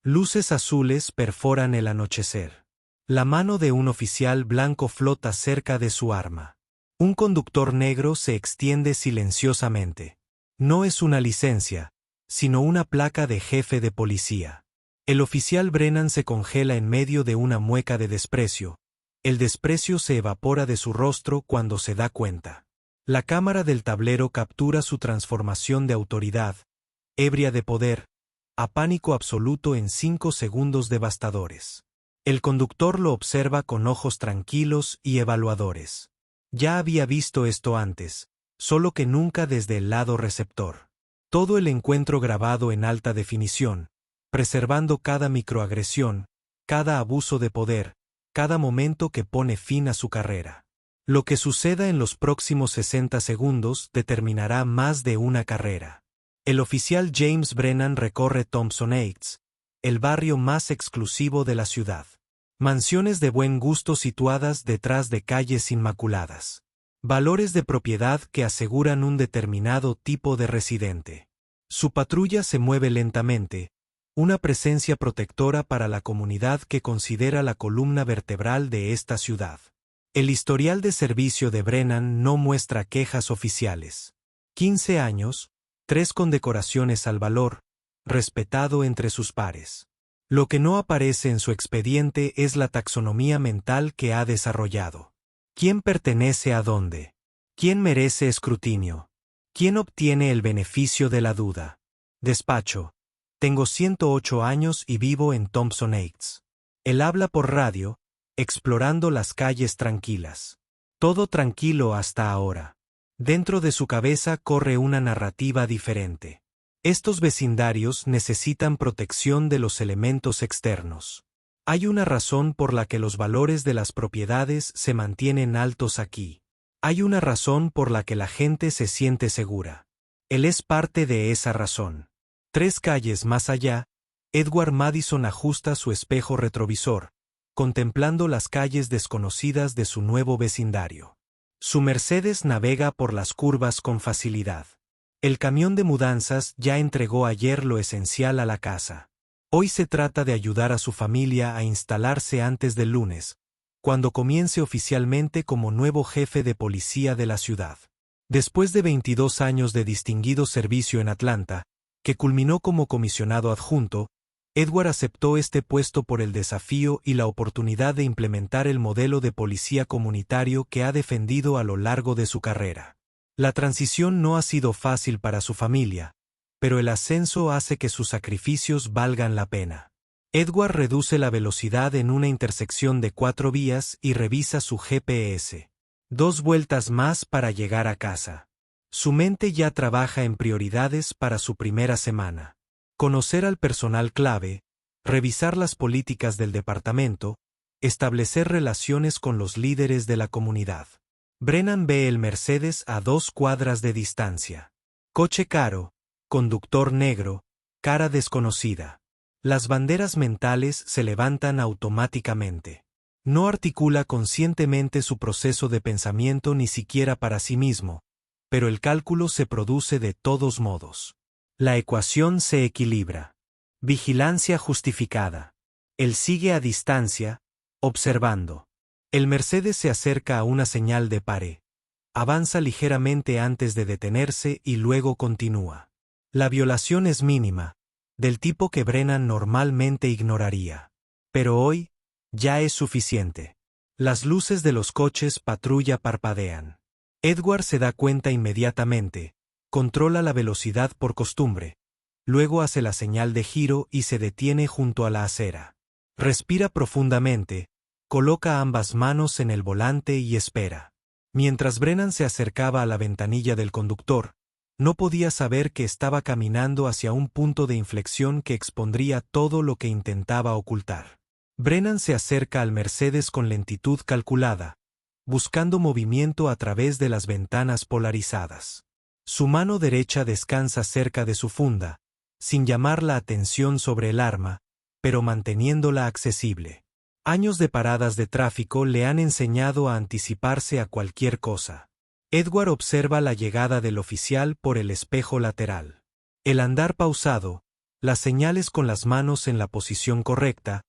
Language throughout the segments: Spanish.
Luces azules perforan el anochecer. La mano de un oficial blanco flota cerca de su arma. Un conductor negro se extiende silenciosamente. No es una licencia, sino una placa de jefe de policía. El oficial Brennan se congela en medio de una mueca de desprecio. El desprecio se evapora de su rostro cuando se da cuenta. La cámara del tablero captura su transformación de autoridad, ebria de poder, a pánico absoluto en 5 segundos devastadores. El conductor lo observa con ojos tranquilos y evaluadores. Ya había visto esto antes, solo que nunca desde el lado receptor. Todo el encuentro grabado en alta definición, preservando cada microagresión, cada abuso de poder, cada momento que pone fin a su carrera. Lo que suceda en los próximos 60 segundos determinará más de una carrera. El oficial James Brennan recorre Thompson Heights, el barrio más exclusivo de la ciudad. Mansiones de buen gusto situadas detrás de calles inmaculadas. Valores de propiedad que aseguran un determinado tipo de residente. Su patrulla se mueve lentamente, una presencia protectora para la comunidad que considera la columna vertebral de esta ciudad. El historial de servicio de Brennan no muestra quejas oficiales. 15 años, 3 condecoraciones al valor, respetado entre sus pares. Lo que no aparece en su expediente es la taxonomía mental que ha desarrollado. ¿Quién pertenece a dónde? ¿Quién merece escrutinio? ¿Quién obtiene el beneficio de la duda? Despacho. Tengo 108 años y vivo en Thompson Heights. Él habla por radio, explorando las calles tranquilas. Todo tranquilo hasta ahora. Dentro de su cabeza corre una narrativa diferente. Estos vecindarios necesitan protección de los elementos externos. Hay una razón por la que los valores de las propiedades se mantienen altos aquí. Hay una razón por la que la gente se siente segura. Él es parte de esa razón. 3 calles más allá, Edward Madison ajusta su espejo retrovisor, contemplando las calles desconocidas de su nuevo vecindario. Su Mercedes navega por las curvas con facilidad. El camión de mudanzas ya entregó ayer lo esencial a la casa. Hoy se trata de ayudar a su familia a instalarse antes del lunes, cuando comience oficialmente como nuevo jefe de policía de la ciudad. Después de 22 años de distinguido servicio en Atlanta, que culminó como comisionado adjunto, Edward aceptó este puesto por el desafío y la oportunidad de implementar el modelo de policía comunitario que ha defendido a lo largo de su carrera. La transición no ha sido fácil para su familia, pero el ascenso hace que sus sacrificios valgan la pena. Edward reduce la velocidad en una intersección de 4 vías y revisa su GPS. 2 vueltas más para llegar a casa. Su mente ya trabaja en prioridades para su primera semana. Conocer al personal clave, revisar las políticas del departamento, establecer relaciones con los líderes de la comunidad. Brennan ve el Mercedes a 2 cuadras de distancia. Coche caro, conductor negro, cara desconocida. Las banderas mentales se levantan automáticamente. No articula conscientemente su proceso de pensamiento ni siquiera para sí mismo, pero el cálculo se produce de todos modos. La ecuación se equilibra. Vigilancia justificada. Él sigue a distancia, observando. El Mercedes se acerca a una señal de pare. Avanza ligeramente antes de detenerse y luego continúa. La violación es mínima, del tipo que Brennan normalmente ignoraría. Pero hoy, ya es suficiente. Las luces de los coches patrulla parpadean. Edward se da cuenta inmediatamente. Controla la velocidad por costumbre, luego hace la señal de giro y se detiene junto a la acera. Respira profundamente, coloca ambas manos en el volante y espera. Mientras Brennan se acercaba a la ventanilla del conductor, no podía saber que estaba caminando hacia un punto de inflexión que expondría todo lo que intentaba ocultar. Brennan se acerca al Mercedes con lentitud calculada, buscando movimiento a través de las ventanas polarizadas. Su mano derecha descansa cerca de su funda, sin llamar la atención sobre el arma, pero manteniéndola accesible. Años de paradas de tráfico le han enseñado a anticiparse a cualquier cosa. Edward observa la llegada del oficial por el espejo lateral. El andar pausado, Las señales con las manos en la posición correcta,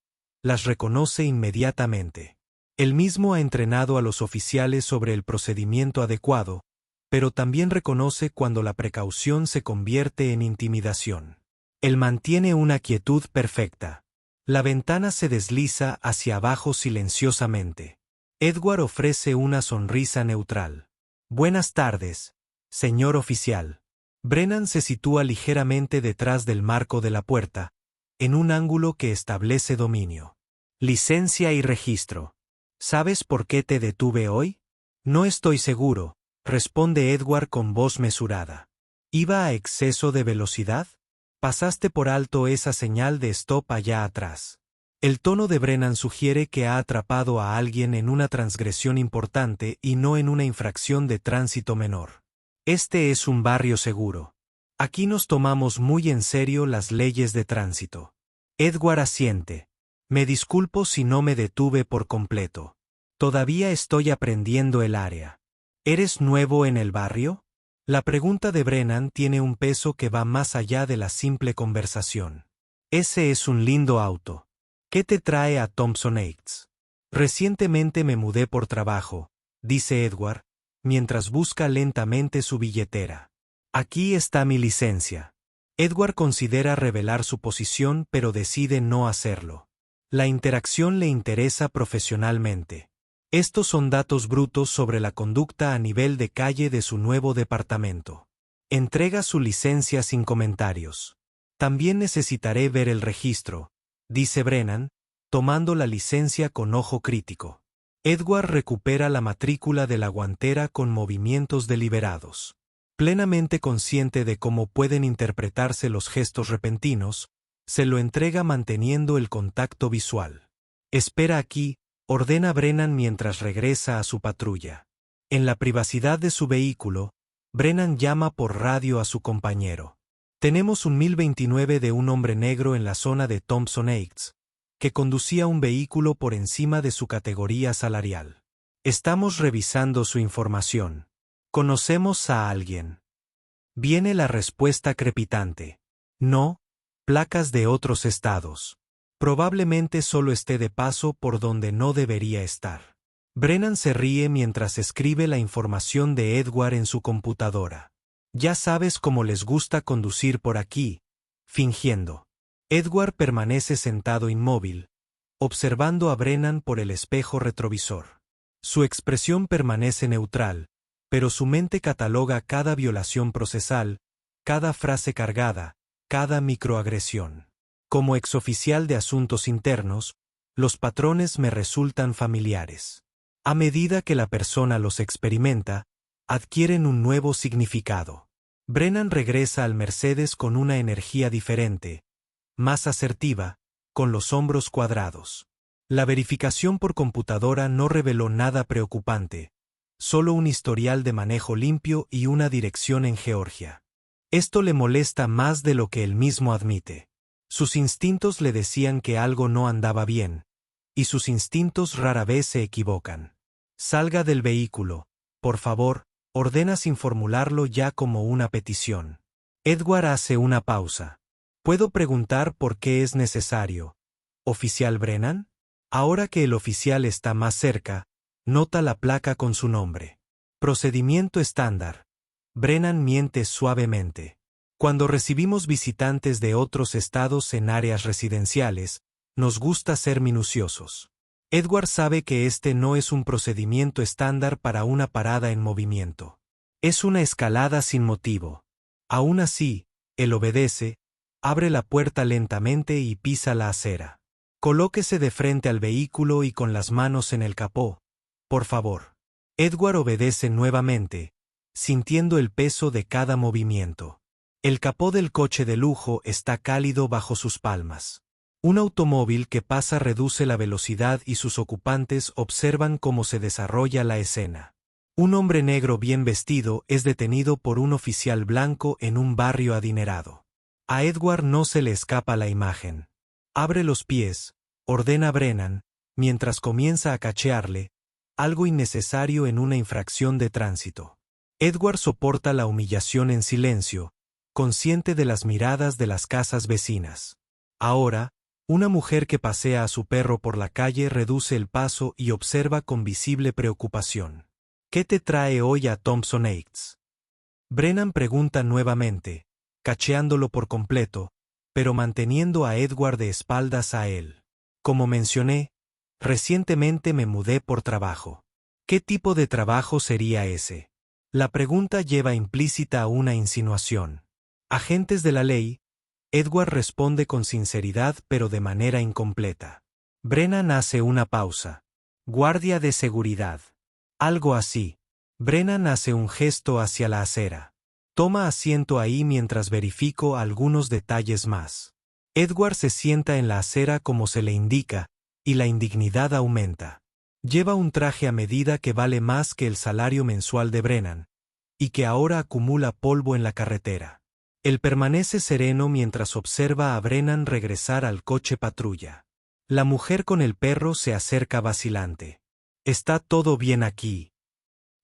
las reconoce inmediatamente. Él mismo ha entrenado a los oficiales sobre el procedimiento adecuado, pero también reconoce cuando la precaución se convierte en intimidación. Él mantiene una quietud perfecta. La ventana se desliza hacia abajo silenciosamente. Edward ofrece una sonrisa neutral. Buenas tardes, señor oficial. Brennan se sitúa ligeramente detrás del marco de la puerta, en un ángulo que establece dominio. Licencia y registro. ¿Sabes por qué te detuve hoy? No estoy seguro, responde Edward con voz mesurada. ¿Iba a exceso de velocidad? Pasaste por alto esa señal de stop allá atrás. El tono de Brennan sugiere que ha atrapado a alguien en una transgresión importante y no en una infracción de tránsito menor. Este es un barrio seguro. Aquí nos tomamos muy en serio las leyes de tránsito. Edward asiente. Me disculpo si no me detuve por completo. Todavía estoy aprendiendo el área. ¿Eres nuevo en el barrio? La pregunta de Brennan tiene un peso que va más allá de la simple conversación. Ese es un lindo auto. ¿Qué te trae a Thompson Heights? Recientemente me mudé por trabajo, dice Edward, mientras busca lentamente su billetera. Aquí está mi licencia. Edward considera revelar su posición pero decide no hacerlo. La interacción le interesa profesionalmente. Estos son datos brutos sobre la conducta a nivel de calle de su nuevo departamento. Entrega su licencia sin comentarios. También necesitaré ver el registro, dice Brennan, tomando la licencia con ojo crítico. Edward recupera la matrícula de la guantera con movimientos deliberados. Plenamente consciente de cómo pueden interpretarse los gestos repentinos, se lo entrega manteniendo el contacto visual. Espera aquí, ordena Brennan mientras regresa a su patrulla. En la privacidad de su vehículo, Brennan llama por radio a su compañero. Tenemos un 1029 de un hombre negro en la zona de Thompson Heights, que conducía un vehículo por encima de su categoría salarial. Estamos revisando su información. ¿Conocemos a alguien? Viene la respuesta crepitante. No, placas de otros estados. Probablemente solo esté de paso por donde no debería estar. Brennan se ríe mientras escribe la información de Edward en su computadora. Ya sabes cómo les gusta conducir por aquí, fingiendo. Edward permanece sentado inmóvil, observando a Brennan por el espejo retrovisor. Su expresión permanece neutral, pero su mente cataloga cada violación procesal, cada frase cargada, cada microagresión. Como exoficial de asuntos internos, los patrones me resultan familiares. A medida que la persona los experimenta, adquieren un nuevo significado. Brennan regresa al Mercedes con una energía diferente, más asertiva, con los hombros cuadrados. La verificación por computadora no reveló nada preocupante, solo un historial de manejo limpio y una dirección en Georgia. Esto le molesta más de lo que él mismo admite. Sus instintos le decían que algo no andaba bien, y sus instintos rara vez se equivocan. Salga del vehículo, por favor, ordena sin formularlo ya como una petición. Edward hace una pausa. ¿Puedo preguntar por qué es necesario? ¿Oficial Brennan? Ahora que el oficial está más cerca, nota la placa con su nombre. Procedimiento estándar. Brennan miente suavemente. Cuando recibimos visitantes de otros estados en áreas residenciales, nos gusta ser minuciosos. Edward sabe que este no es un procedimiento estándar para una parada en movimiento. Es una escalada sin motivo. Aún así, él obedece, abre la puerta lentamente y pisa la acera. Colóquese de frente al vehículo y con las manos en el capó, por favor. Edward obedece nuevamente, sintiendo el peso de cada movimiento. El capó del coche de lujo está cálido bajo sus palmas. Un automóvil que pasa reduce la velocidad y sus ocupantes observan cómo se desarrolla la escena. Un hombre negro bien vestido es detenido por un oficial blanco en un barrio adinerado. A Edward no se le escapa la imagen. Abre los pies, ordena Brennan, mientras comienza a cachearle, algo innecesario en una infracción de tránsito. Edward soporta la humillación en silencio, consciente de las miradas de las casas vecinas. Ahora, una mujer que pasea a su perro por la calle reduce el paso y observa con visible preocupación. ¿Qué te trae hoy a Thompson Heights? Brennan pregunta nuevamente, cacheándolo por completo, pero manteniendo a Edward de espaldas a él. Como mencioné, recientemente me mudé por trabajo. ¿Qué tipo de trabajo sería ese? La pregunta lleva implícita una insinuación. Agentes de la ley, Edward responde con sinceridad pero de manera incompleta. Brennan hace una pausa. Guardia de seguridad. Algo así. Brennan hace un gesto hacia la acera. Toma asiento ahí mientras verifico algunos detalles más. Edward se sienta en la acera como se le indica, y la indignidad aumenta. Lleva un traje a medida que vale más que el salario mensual de Brennan, y que ahora acumula polvo en la carretera. Él permanece sereno mientras observa a Brennan regresar al coche patrulla. La mujer con el perro se acerca vacilante. ¿Está todo bien aquí?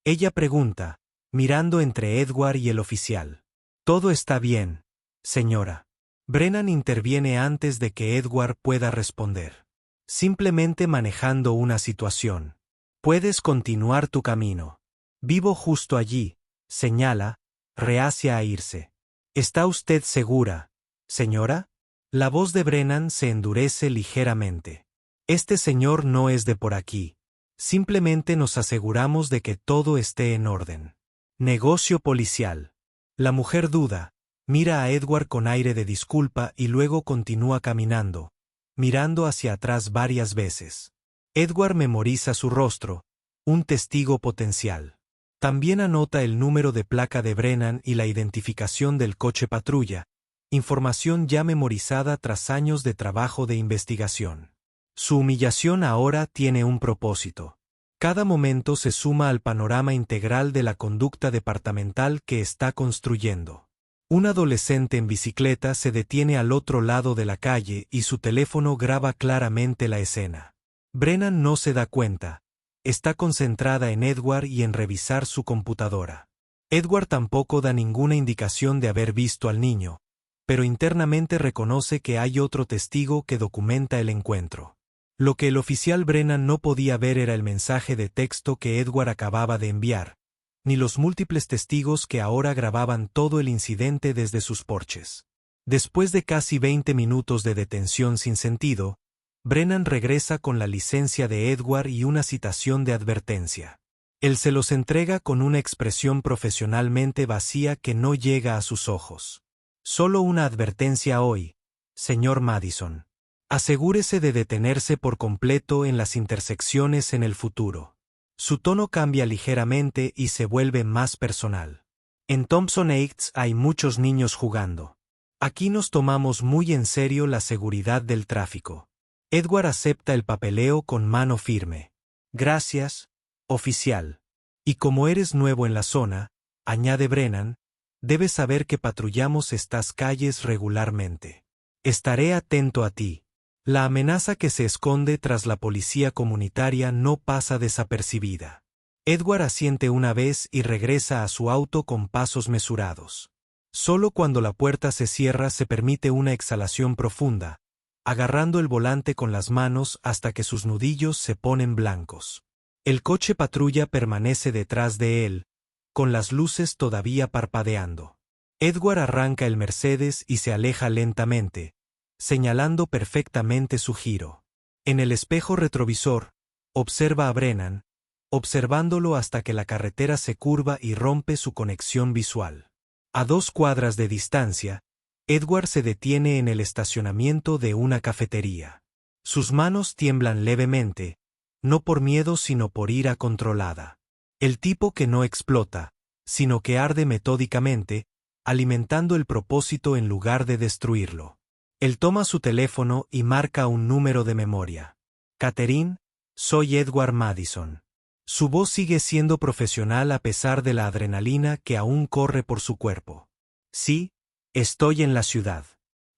Ella pregunta, mirando entre Edward y el oficial. Todo está bien, señora. Brennan interviene antes de que Edward pueda responder. Simplemente manejando una situación. Puedes continuar tu camino. Vivo justo allí, señala, reacia a irse. ¿Está usted segura, señora? La voz de Brennan se endurece ligeramente. Este señor no es de por aquí. Simplemente nos aseguramos de que todo esté en orden. Negocio policial. La mujer duda, mira a Edward con aire de disculpa y luego continúa caminando, mirando hacia atrás varias veces. Edward memoriza su rostro, un testigo potencial. También anota el número de placa de Brennan y la identificación del coche patrulla, información ya memorizada tras años de trabajo de investigación. Su humillación ahora tiene un propósito. Cada momento se suma al panorama integral de la conducta departamental que está construyendo. Un adolescente en bicicleta se detiene al otro lado de la calle y su teléfono graba claramente la escena. Brennan no se da cuenta. Está concentrada en Edward y en revisar su computadora. Edward tampoco da ninguna indicación de haber visto al niño, pero internamente reconoce que hay otro testigo que documenta el encuentro. Lo que el oficial Brennan no podía ver era el mensaje de texto que Edward acababa de enviar, ni los múltiples testigos que ahora grababan todo el incidente desde sus porches. Después de casi 20 minutos de detención sin sentido, Brennan regresa con la licencia de Edward y una citación de advertencia. Él se los entrega con una expresión profesionalmente vacía que no llega a sus ojos. Solo una advertencia hoy, señor Madison. Asegúrese de detenerse por completo en las intersecciones en el futuro. Su tono cambia ligeramente y se vuelve más personal. En Thompson Heights hay muchos niños jugando. Aquí nos tomamos muy en serio la seguridad del tráfico. Edward acepta el papeleo con mano firme. Gracias, oficial. Y como eres nuevo en la zona, añade Brennan, debes saber que patrullamos estas calles regularmente. Estaré atento a ti. La amenaza que se esconde tras la policía comunitaria no pasa desapercibida. Edward asiente una vez y regresa a su auto con pasos mesurados. Solo cuando la puerta se cierra se permite una exhalación profunda, agarrando el volante con las manos hasta que sus nudillos se ponen blancos. El coche patrulla permanece detrás de él, con las luces todavía parpadeando. Edward arranca el Mercedes y se aleja lentamente, señalando perfectamente su giro. En el espejo retrovisor, observa a Brennan, observándolo hasta que la carretera se curva y rompe su conexión visual. A 2 cuadras de distancia, Edward se detiene en el estacionamiento de una cafetería. Sus manos tiemblan levemente, no por miedo sino por ira controlada. El tipo que no explota, sino que arde metódicamente, alimentando el propósito en lugar de destruirlo. Él toma su teléfono y marca un número de memoria. Catherine, soy Edward Madison. Su voz sigue siendo profesional a pesar de la adrenalina que aún corre por su cuerpo. Sí, estoy en la ciudad.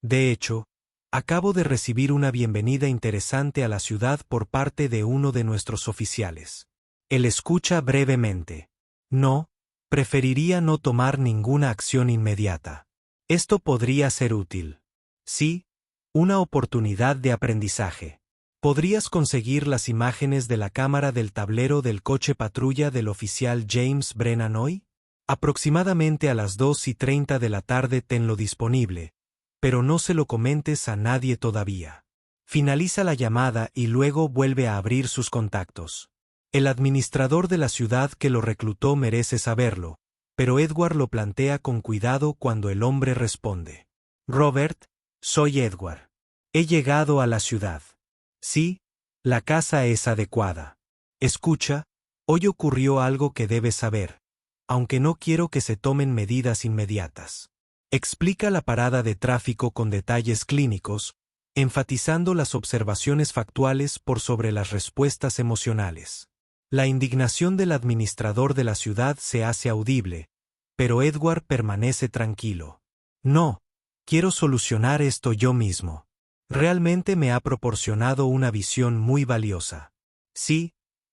De hecho, acabo de recibir una bienvenida interesante a la ciudad por parte de uno de nuestros oficiales. Él escucha brevemente. No, preferiría no tomar ninguna acción inmediata. Esto podría ser útil. Sí, una oportunidad de aprendizaje. ¿Podrías conseguir las imágenes de la cámara del tablero del coche patrulla del oficial James Brennan hoy? Aproximadamente a las 2:30 de la tarde tenlo disponible, pero no se lo comentes a nadie todavía. Finaliza la llamada y luego vuelve a abrir sus contactos. El administrador de la ciudad que lo reclutó merece saberlo, pero Edward lo plantea con cuidado cuando el hombre responde. Robert, soy Edward. He llegado a la ciudad. Sí, la casa es adecuada. Escucha, hoy ocurrió algo que debes saber, aunque no quiero que se tomen medidas inmediatas. Explica la parada de tráfico con detalles clínicos, enfatizando las observaciones factuales por sobre las respuestas emocionales. La indignación del administrador de la ciudad se hace audible, pero Edward permanece tranquilo. No, quiero solucionar esto yo mismo. Realmente me ha proporcionado una visión muy valiosa. Sí,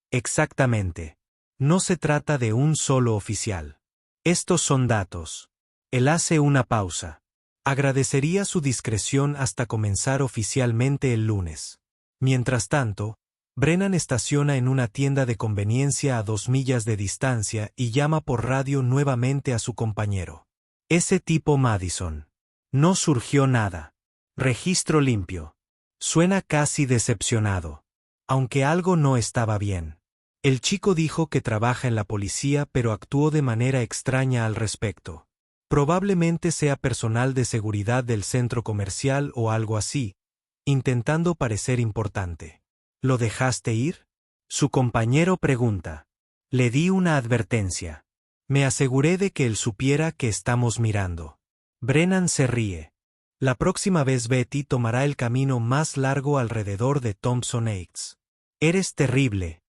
exactamente. No se trata de un solo oficial. Estos son datos. Él hace una pausa. Agradecería su discreción hasta comenzar oficialmente el lunes. Mientras tanto, Brennan estaciona en una tienda de conveniencia a 2 millas de distancia y llama por radio nuevamente a su compañero. Ese tipo Madison. No surgió nada. Registro limpio. Suena casi decepcionado. Aunque algo no estaba bien. El chico dijo que trabaja en la policía pero actuó de manera extraña al respecto. Probablemente sea personal de seguridad del centro comercial o algo así, intentando parecer importante. ¿Lo dejaste ir? Su compañero pregunta. Le di una advertencia. Me aseguré de que él supiera que estamos mirando. Brennan se ríe. La próxima vez Betty tomará el camino más largo alrededor de Thompson Heights. Eres terrible,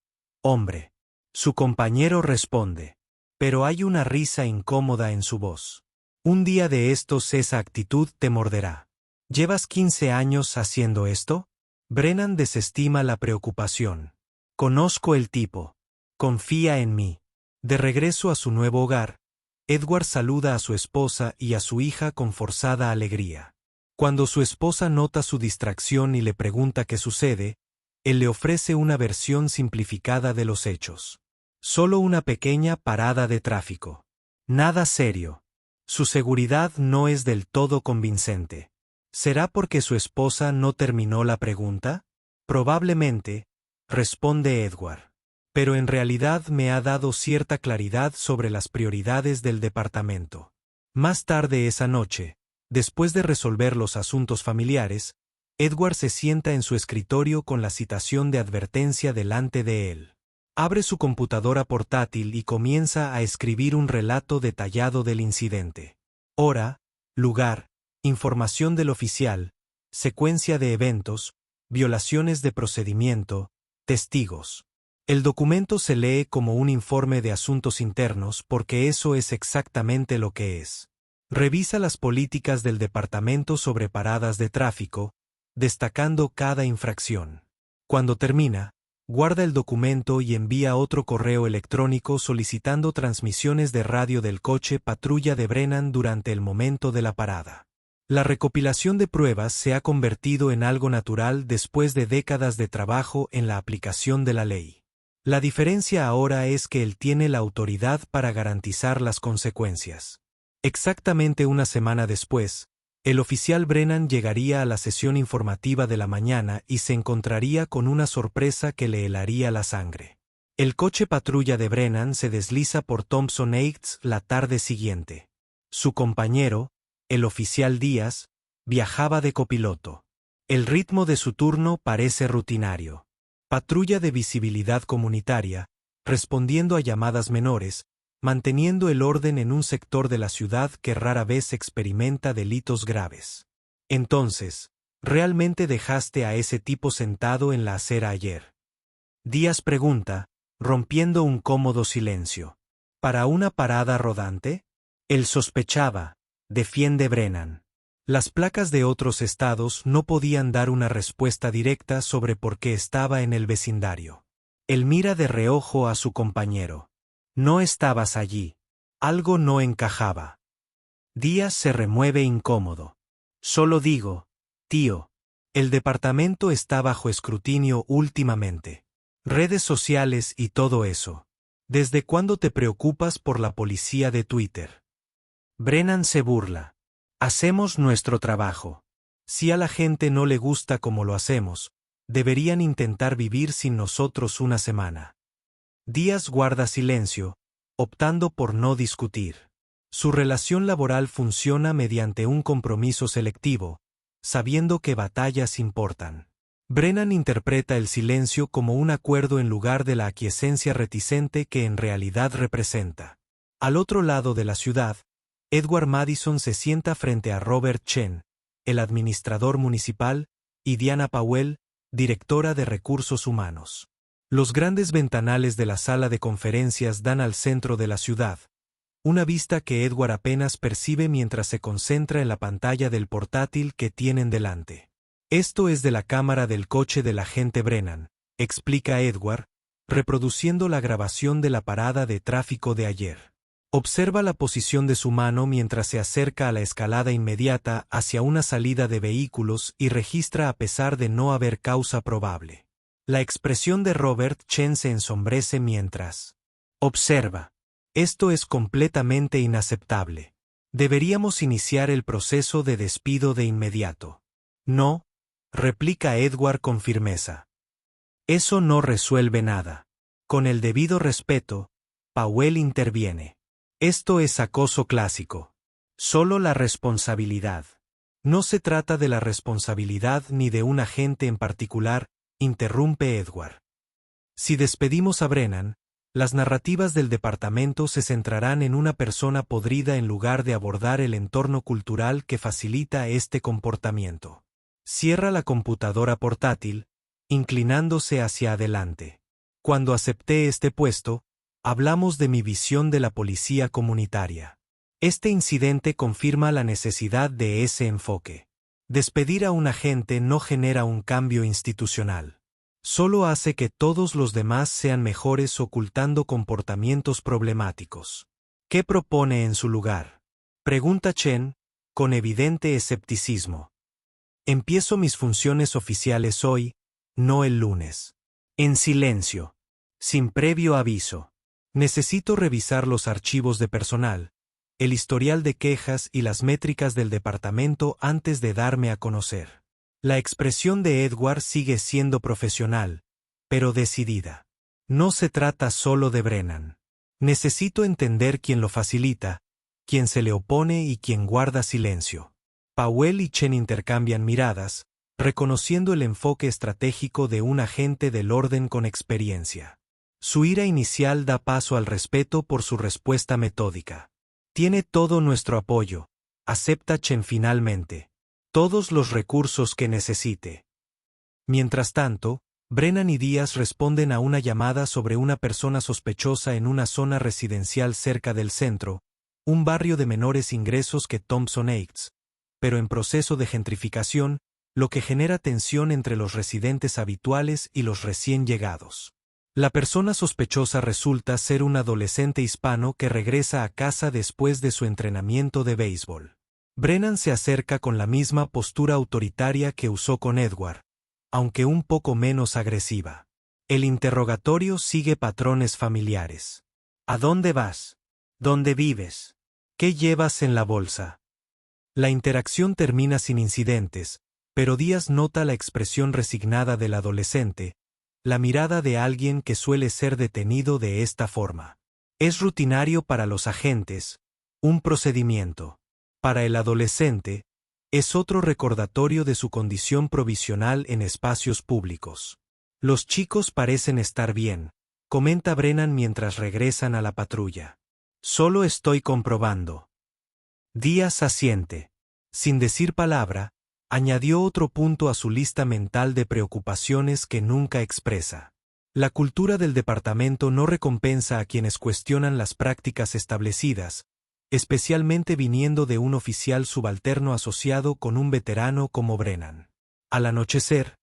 hombre. Su compañero responde. Pero hay una risa incómoda en su voz. Un día de estos esa actitud te morderá. ¿Llevas 15 años haciendo esto? Brennan desestima la preocupación. Conozco el tipo. Confía en mí. De regreso a su nuevo hogar, Edward saluda a su esposa y a su hija con forzada alegría. Cuando su esposa nota su distracción y le pregunta qué sucede, él le ofrece una versión simplificada de los hechos. Solo una pequeña parada de tráfico. Nada serio. Su seguridad no es del todo convincente. ¿Será porque su esposa no terminó la pregunta? Probablemente, responde Edward. Pero en realidad me ha dado cierta claridad sobre las prioridades del departamento. Más tarde esa noche, después de resolver los asuntos familiares, Edward se sienta en su escritorio con la citación de advertencia delante de él. Abre su computadora portátil y comienza a escribir un relato detallado del incidente. Hora, lugar, información del oficial, secuencia de eventos, violaciones de procedimiento, testigos. El documento se lee como un informe de asuntos internos porque eso es exactamente lo que es. Revisa las políticas del departamento sobre paradas de tráfico, destacando cada infracción. Cuando termina, guarda el documento y envía otro correo electrónico solicitando transmisiones de radio del coche patrulla de Brennan durante el momento de la parada. La recopilación de pruebas se ha convertido en algo natural después de décadas de trabajo en la aplicación de la ley. La diferencia ahora es que él tiene la autoridad para garantizar las consecuencias. Exactamente una semana después, el oficial Brennan llegaría a la sesión informativa de la mañana y se encontraría con una sorpresa que le helaría la sangre. El coche patrulla de Brennan se desliza por Thompson Heights la tarde siguiente. Su compañero, el oficial Díaz, viajaba de copiloto. El ritmo de su turno parece rutinario. Patrulla de visibilidad comunitaria, respondiendo a llamadas menores, manteniendo el orden en un sector de la ciudad que rara vez experimenta delitos graves. Entonces, ¿realmente dejaste a ese tipo sentado en la acera ayer? Díaz pregunta, rompiendo un cómodo silencio. ¿Para una parada rodante? Él sospechaba, defiende Brennan. Las placas de otros estados no podían dar una respuesta directa sobre por qué estaba en el vecindario. Él mira de reojo a su compañero. No estabas allí. Algo no encajaba. Díaz se remueve incómodo. Solo digo, tío, el departamento está bajo escrutinio últimamente. Redes sociales y todo eso. ¿Desde cuándo te preocupas por la policía de Twitter? Brennan se burla. Hacemos nuestro trabajo. Si a la gente no le gusta como lo hacemos, deberían intentar vivir sin nosotros una semana. Díaz guarda silencio, optando por no discutir. Su relación laboral funciona mediante un compromiso selectivo, sabiendo que batallas importan. Brennan interpreta el silencio como un acuerdo en lugar de la aquiescencia reticente que en realidad representa. Al otro lado de la ciudad, Edward Madison se sienta frente a Robert Chen, el administrador municipal, y Diana Powell, directora de recursos humanos. Los grandes ventanales de la sala de conferencias dan al centro de la ciudad, una vista que Edward apenas percibe mientras se concentra en la pantalla del portátil que tienen delante. Esto es de la cámara del coche del agente Brennan, explica Edward, reproduciendo la grabación de la parada de tráfico de ayer. Observa la posición de su mano mientras se acerca a la escalada inmediata hacia una salida de vehículos y registra a pesar de no haber causa probable. La expresión de Robert Chen se ensombrece mientras observa. Esto es completamente inaceptable. Deberíamos iniciar el proceso de despido de inmediato. No, replica Edward con firmeza. Eso no resuelve nada. Con el debido respeto, Powell interviene. Esto es acoso clásico. Solo la responsabilidad. No se trata de la responsabilidad ni de un agente en particular, interrumpe Edward. Si despedimos a Brennan, las narrativas del departamento se centrarán en una persona podrida en lugar de abordar el entorno cultural que facilita este comportamiento. Cierra la computadora portátil, inclinándose hacia adelante. Cuando acepté este puesto, hablamos de mi visión de la policía comunitaria. Este incidente confirma la necesidad de ese enfoque. Despedir a un agente no genera un cambio institucional. Solo hace que todos los demás sean mejores ocultando comportamientos problemáticos. ¿Qué propone en su lugar? Pregunta Chen, con evidente escepticismo. Empiezo mis funciones oficiales hoy, no el lunes. En silencio. Sin previo aviso. Necesito revisar los archivos de personal, el historial de quejas y las métricas del departamento antes de darme a conocer. La expresión de Edward sigue siendo profesional, pero decidida. No se trata solo de Brennan. Necesito entender quién lo facilita, quién se le opone y quién guarda silencio. Powell y Chen intercambian miradas, reconociendo el enfoque estratégico de un agente del orden con experiencia. Su ira inicial da paso al respeto por su respuesta metódica. Tiene todo nuestro apoyo, acepta Chen finalmente. Todos los recursos que necesite. Mientras tanto, Brennan y Díaz responden a una llamada sobre una persona sospechosa en una zona residencial cerca del centro, un barrio de menores ingresos que Thompson Heights, pero en proceso de gentrificación, lo que genera tensión entre los residentes habituales y los recién llegados. La persona sospechosa resulta ser un adolescente hispano que regresa a casa después de su entrenamiento de béisbol. Brennan se acerca con la misma postura autoritaria que usó con Edward, aunque un poco menos agresiva. El interrogatorio sigue patrones familiares. ¿A dónde vas? ¿Dónde vives? ¿Qué llevas en la bolsa? La interacción termina sin incidentes, pero Díaz nota la expresión resignada del adolescente, la mirada de alguien que suele ser detenido de esta forma. Es rutinario para los agentes, un procedimiento. Para el adolescente, es otro recordatorio de su condición provisional en espacios públicos. Los chicos parecen estar bien, comenta Brennan mientras regresan a la patrulla. Solo estoy comprobando. Díaz asiente. Sin decir palabra, añadió otro punto a su lista mental de preocupaciones que nunca expresa. La cultura del departamento no recompensa a quienes cuestionan las prácticas establecidas, especialmente viniendo de un oficial subalterno asociado con un veterano como Brennan. Al anochecer,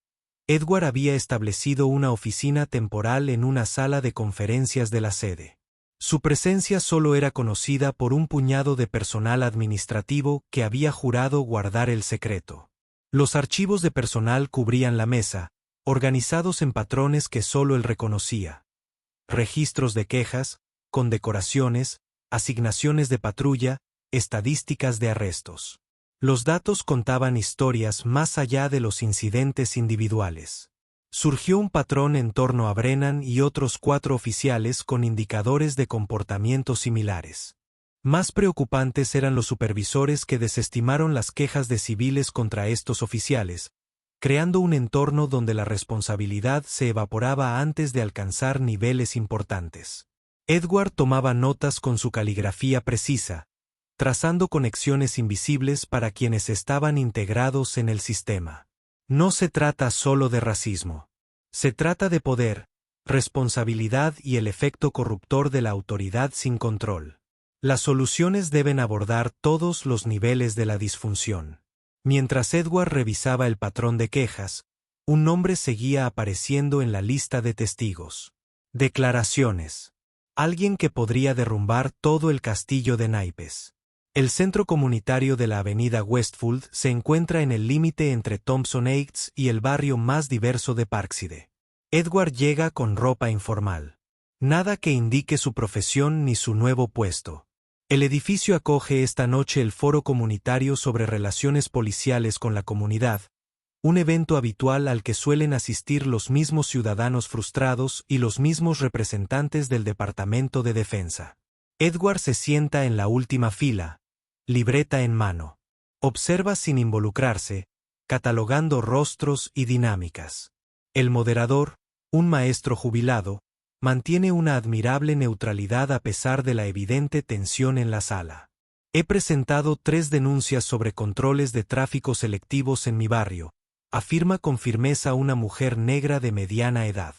Edward había establecido una oficina temporal en una sala de conferencias de la sede. Su presencia solo era conocida por un puñado de personal administrativo que había jurado guardar el secreto. Los archivos de personal cubrían la mesa, organizados en patrones que solo él reconocía. Registros de quejas, condecoraciones, asignaciones de patrulla, estadísticas de arrestos. Los datos contaban historias más allá de los incidentes individuales. Surgió un patrón en torno a Brennan y otros 4 oficiales con indicadores de comportamiento similares. Más preocupantes eran los supervisores que desestimaron las quejas de civiles contra estos oficiales, creando un entorno donde la responsabilidad se evaporaba antes de alcanzar niveles importantes. Edward tomaba notas con su caligrafía precisa, trazando conexiones invisibles para quienes estaban integrados en el sistema. No se trata solo de racismo. Se trata de poder, responsabilidad y el efecto corruptor de la autoridad sin control. Las soluciones deben abordar todos los niveles de la disfunción. Mientras Edward revisaba el patrón de quejas, un nombre seguía apareciendo en la lista de testigos. Declaraciones. Alguien que podría derrumbar todo el castillo de naipes. El centro comunitario de la avenida Westfield se encuentra en el límite entre Thompson Heights y el barrio más diverso de Parkside. Edward llega con ropa informal. Nada que indique su profesión ni su nuevo puesto. El edificio acoge esta noche el Foro Comunitario sobre Relaciones Policiales con la Comunidad, un evento habitual al que suelen asistir los mismos ciudadanos frustrados y los mismos representantes del Departamento de Defensa. Edward se sienta en la última fila, libreta en mano. Observa sin involucrarse, catalogando rostros y dinámicas. El moderador, un maestro jubilado, mantiene una admirable neutralidad a pesar de la evidente tensión en la sala. He presentado 3 denuncias sobre controles de tráfico selectivos en mi barrio, afirma con firmeza una mujer negra de mediana edad.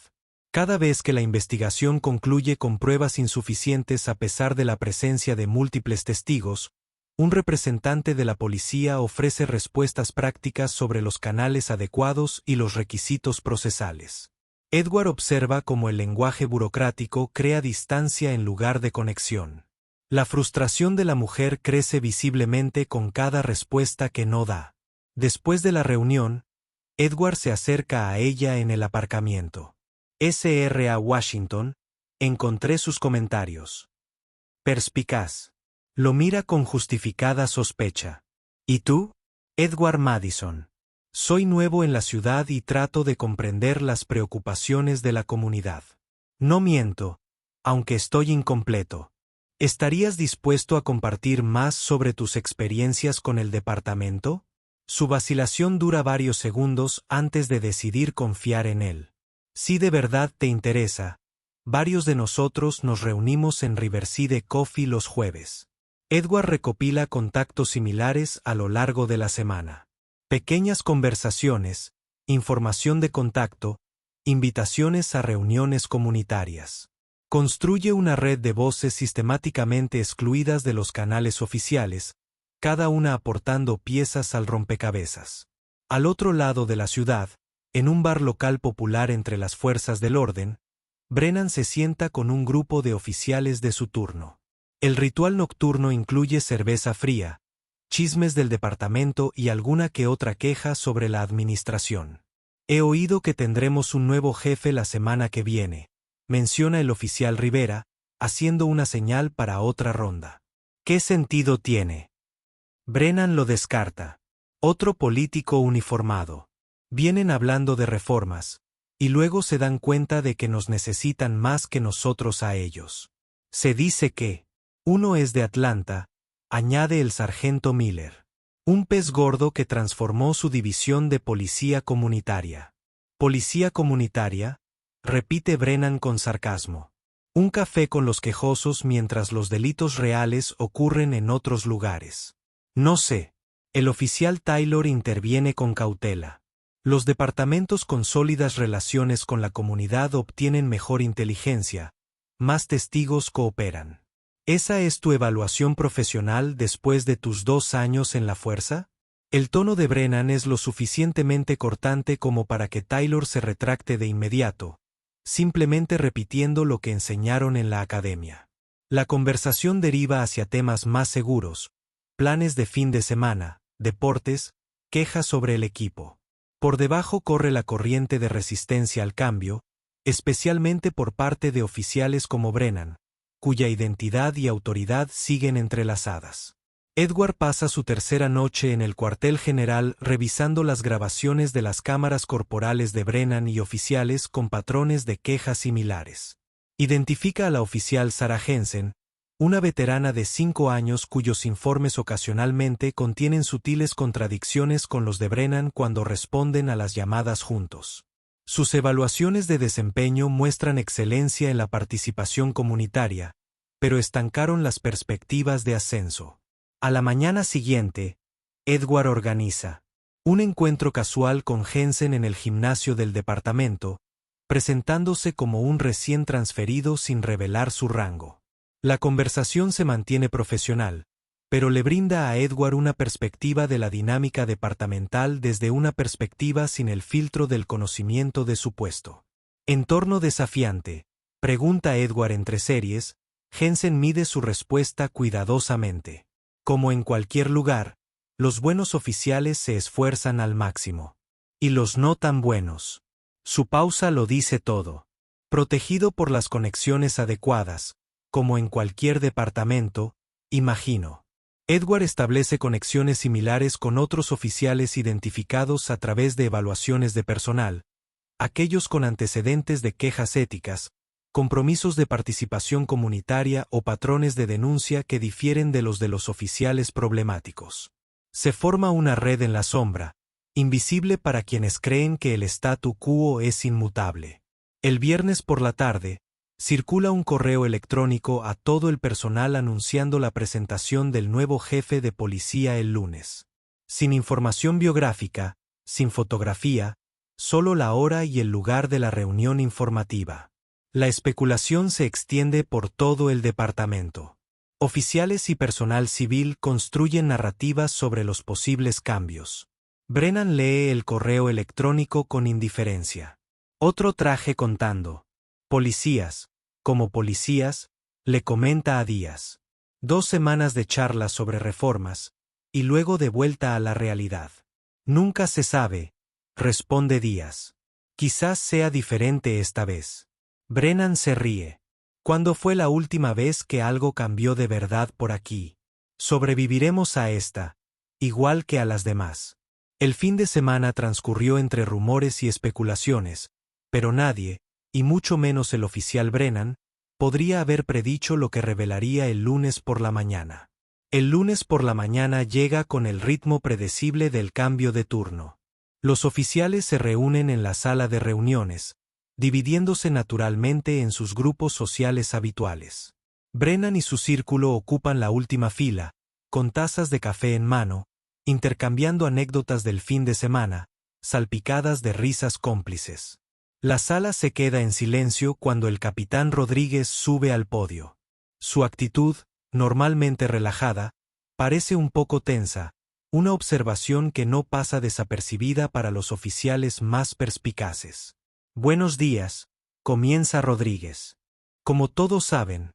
Cada vez que la investigación concluye con pruebas insuficientes a pesar de la presencia de múltiples testigos, un representante de la policía ofrece respuestas prácticas sobre los canales adecuados y los requisitos procesales. Edward observa cómo el lenguaje burocrático crea distancia en lugar de conexión. La frustración de la mujer crece visiblemente con cada respuesta que no da. Después de la reunión, Edward se acerca a ella en el aparcamiento. SRA Washington, encontré sus comentarios. Perspicaz. Lo mira con justificada sospecha. ¿Y tú? Edward Madison. Soy nuevo en la ciudad y trato de comprender las preocupaciones de la comunidad. No miento, aunque estoy incompleto. ¿Estarías dispuesto a compartir más sobre tus experiencias con el departamento? Su vacilación dura varios segundos antes de decidir confiar en él. Si de verdad te interesa, varios de nosotros nos reunimos en Riverside Coffee los jueves. Edward recopila contactos similares a lo largo de la semana. Pequeñas conversaciones, información de contacto, invitaciones a reuniones comunitarias. Construye una red de voces sistemáticamente excluidas de los canales oficiales, cada una aportando piezas al rompecabezas. Al otro lado de la ciudad, en un bar local popular entre las fuerzas del orden, Brennan se sienta con un grupo de oficiales de su turno. El ritual nocturno incluye cerveza fría, chismes del departamento y alguna que otra queja sobre la administración. He oído que tendremos un nuevo jefe la semana que viene, menciona el oficial Rivera, haciendo una señal para otra ronda. ¿Qué sentido tiene? Brennan lo descarta. Otro político uniformado. Vienen hablando de reformas, y luego se dan cuenta de que nos necesitan más que nosotros a ellos. Se dice que uno es de Atlanta, añade el sargento Miller. Un pez gordo que transformó su división de policía comunitaria. ¿Policía comunitaria? Repite Brennan con sarcasmo. Un café con los quejosos mientras los delitos reales ocurren en otros lugares. No sé. El oficial Taylor interviene con cautela. Los departamentos con sólidas relaciones con la comunidad obtienen mejor inteligencia, más testigos cooperan. ¿Esa es tu evaluación profesional después de tus 2 años en la fuerza? El tono de Brennan es lo suficientemente cortante como para que Taylor se retracte de inmediato, simplemente repitiendo lo que enseñaron en la academia. La conversación deriva hacia temas más seguros, planes de fin de semana, deportes, quejas sobre el equipo. Por debajo corre la corriente de resistencia al cambio, especialmente por parte de oficiales como Brennan, cuya identidad y autoridad siguen entrelazadas. Edward pasa su tercera noche en el cuartel general revisando las grabaciones de las cámaras corporales de Brennan y oficiales con patrones de quejas similares. Identifica a la oficial Sarah Jensen, una veterana de 5 años cuyos informes ocasionalmente contienen sutiles contradicciones con los de Brennan cuando responden a las llamadas juntos. Sus evaluaciones de desempeño muestran excelencia en la participación comunitaria, pero estancaron las perspectivas de ascenso. A la mañana siguiente, Edward organiza un encuentro casual con Jensen en el gimnasio del departamento, presentándose como un recién transferido sin revelar su rango. La conversación se mantiene profesional, pero le brinda a Edward una perspectiva de la dinámica departamental desde una perspectiva sin el filtro del conocimiento de su puesto. Entorno desafiante, pregunta Edward entre series, Jensen mide su respuesta cuidadosamente. Como en cualquier lugar, los buenos oficiales se esfuerzan al máximo. Y los no tan buenos. Su pausa lo dice todo. Protegido por las conexiones adecuadas, como en cualquier departamento, imagino. Edward establece conexiones similares con otros oficiales identificados a través de evaluaciones de personal, aquellos con antecedentes de quejas éticas, compromisos de participación comunitaria o patrones de denuncia que difieren de los oficiales problemáticos. Se forma una red en la sombra, invisible para quienes creen que el statu quo es inmutable. El viernes por la tarde, circula un correo electrónico a todo el personal anunciando la presentación del nuevo jefe de policía el lunes. Sin información biográfica, sin fotografía, solo la hora y el lugar de la reunión informativa. La especulación se extiende por todo el departamento. Oficiales y personal civil construyen narrativas sobre los posibles cambios. Brennan lee el correo electrónico con indiferencia. Otro traje contando. Policías, como policías, le comenta a Díaz. 2 semanas de charlas sobre reformas, y luego de vuelta a la realidad. Nunca se sabe, responde Díaz. Quizás sea diferente esta vez. Brennan se ríe. ¿Cuándo fue la última vez que algo cambió de verdad por aquí? Sobreviviremos a esta, igual que a las demás. El fin de semana transcurrió entre rumores y especulaciones, pero nadie, y mucho menos el oficial Brennan, podría haber predicho lo que revelaría el lunes por la mañana. El lunes por la mañana llega con el ritmo predecible del cambio de turno. Los oficiales se reúnen en la sala de reuniones, dividiéndose naturalmente en sus grupos sociales habituales. Brennan y su círculo ocupan la última fila, con tazas de café en mano, intercambiando anécdotas del fin de semana, salpicadas de risas cómplices. La sala se queda en silencio cuando el capitán Rodríguez sube al podio. Su actitud, normalmente relajada, parece un poco tensa, una observación que no pasa desapercibida para los oficiales más perspicaces. Buenos días, comienza Rodríguez. Como todos saben,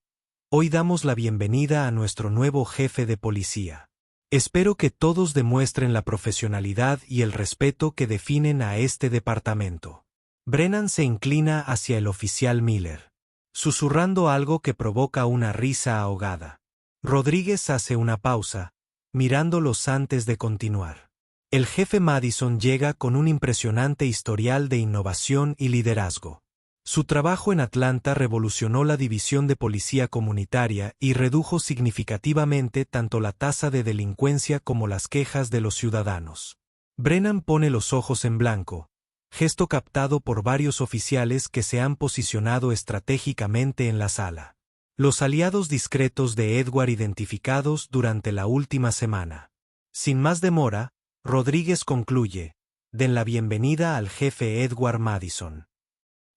hoy damos la bienvenida a nuestro nuevo jefe de policía. Espero que todos demuestren la profesionalidad y el respeto que definen a este departamento. Brennan se inclina hacia el oficial Miller, susurrando algo que provoca una risa ahogada. Rodríguez hace una pausa, mirándolos antes de continuar. El jefe Madison llega con un impresionante historial de innovación y liderazgo. Su trabajo en Atlanta revolucionó la división de policía comunitaria y redujo significativamente tanto la tasa de delincuencia como las quejas de los ciudadanos. Brennan pone los ojos en blanco, gesto captado por varios oficiales que se han posicionado estratégicamente en la sala. Los aliados discretos de Edward identificados durante la última semana. Sin más demora, Rodríguez concluye, den la bienvenida al jefe Edward Madison.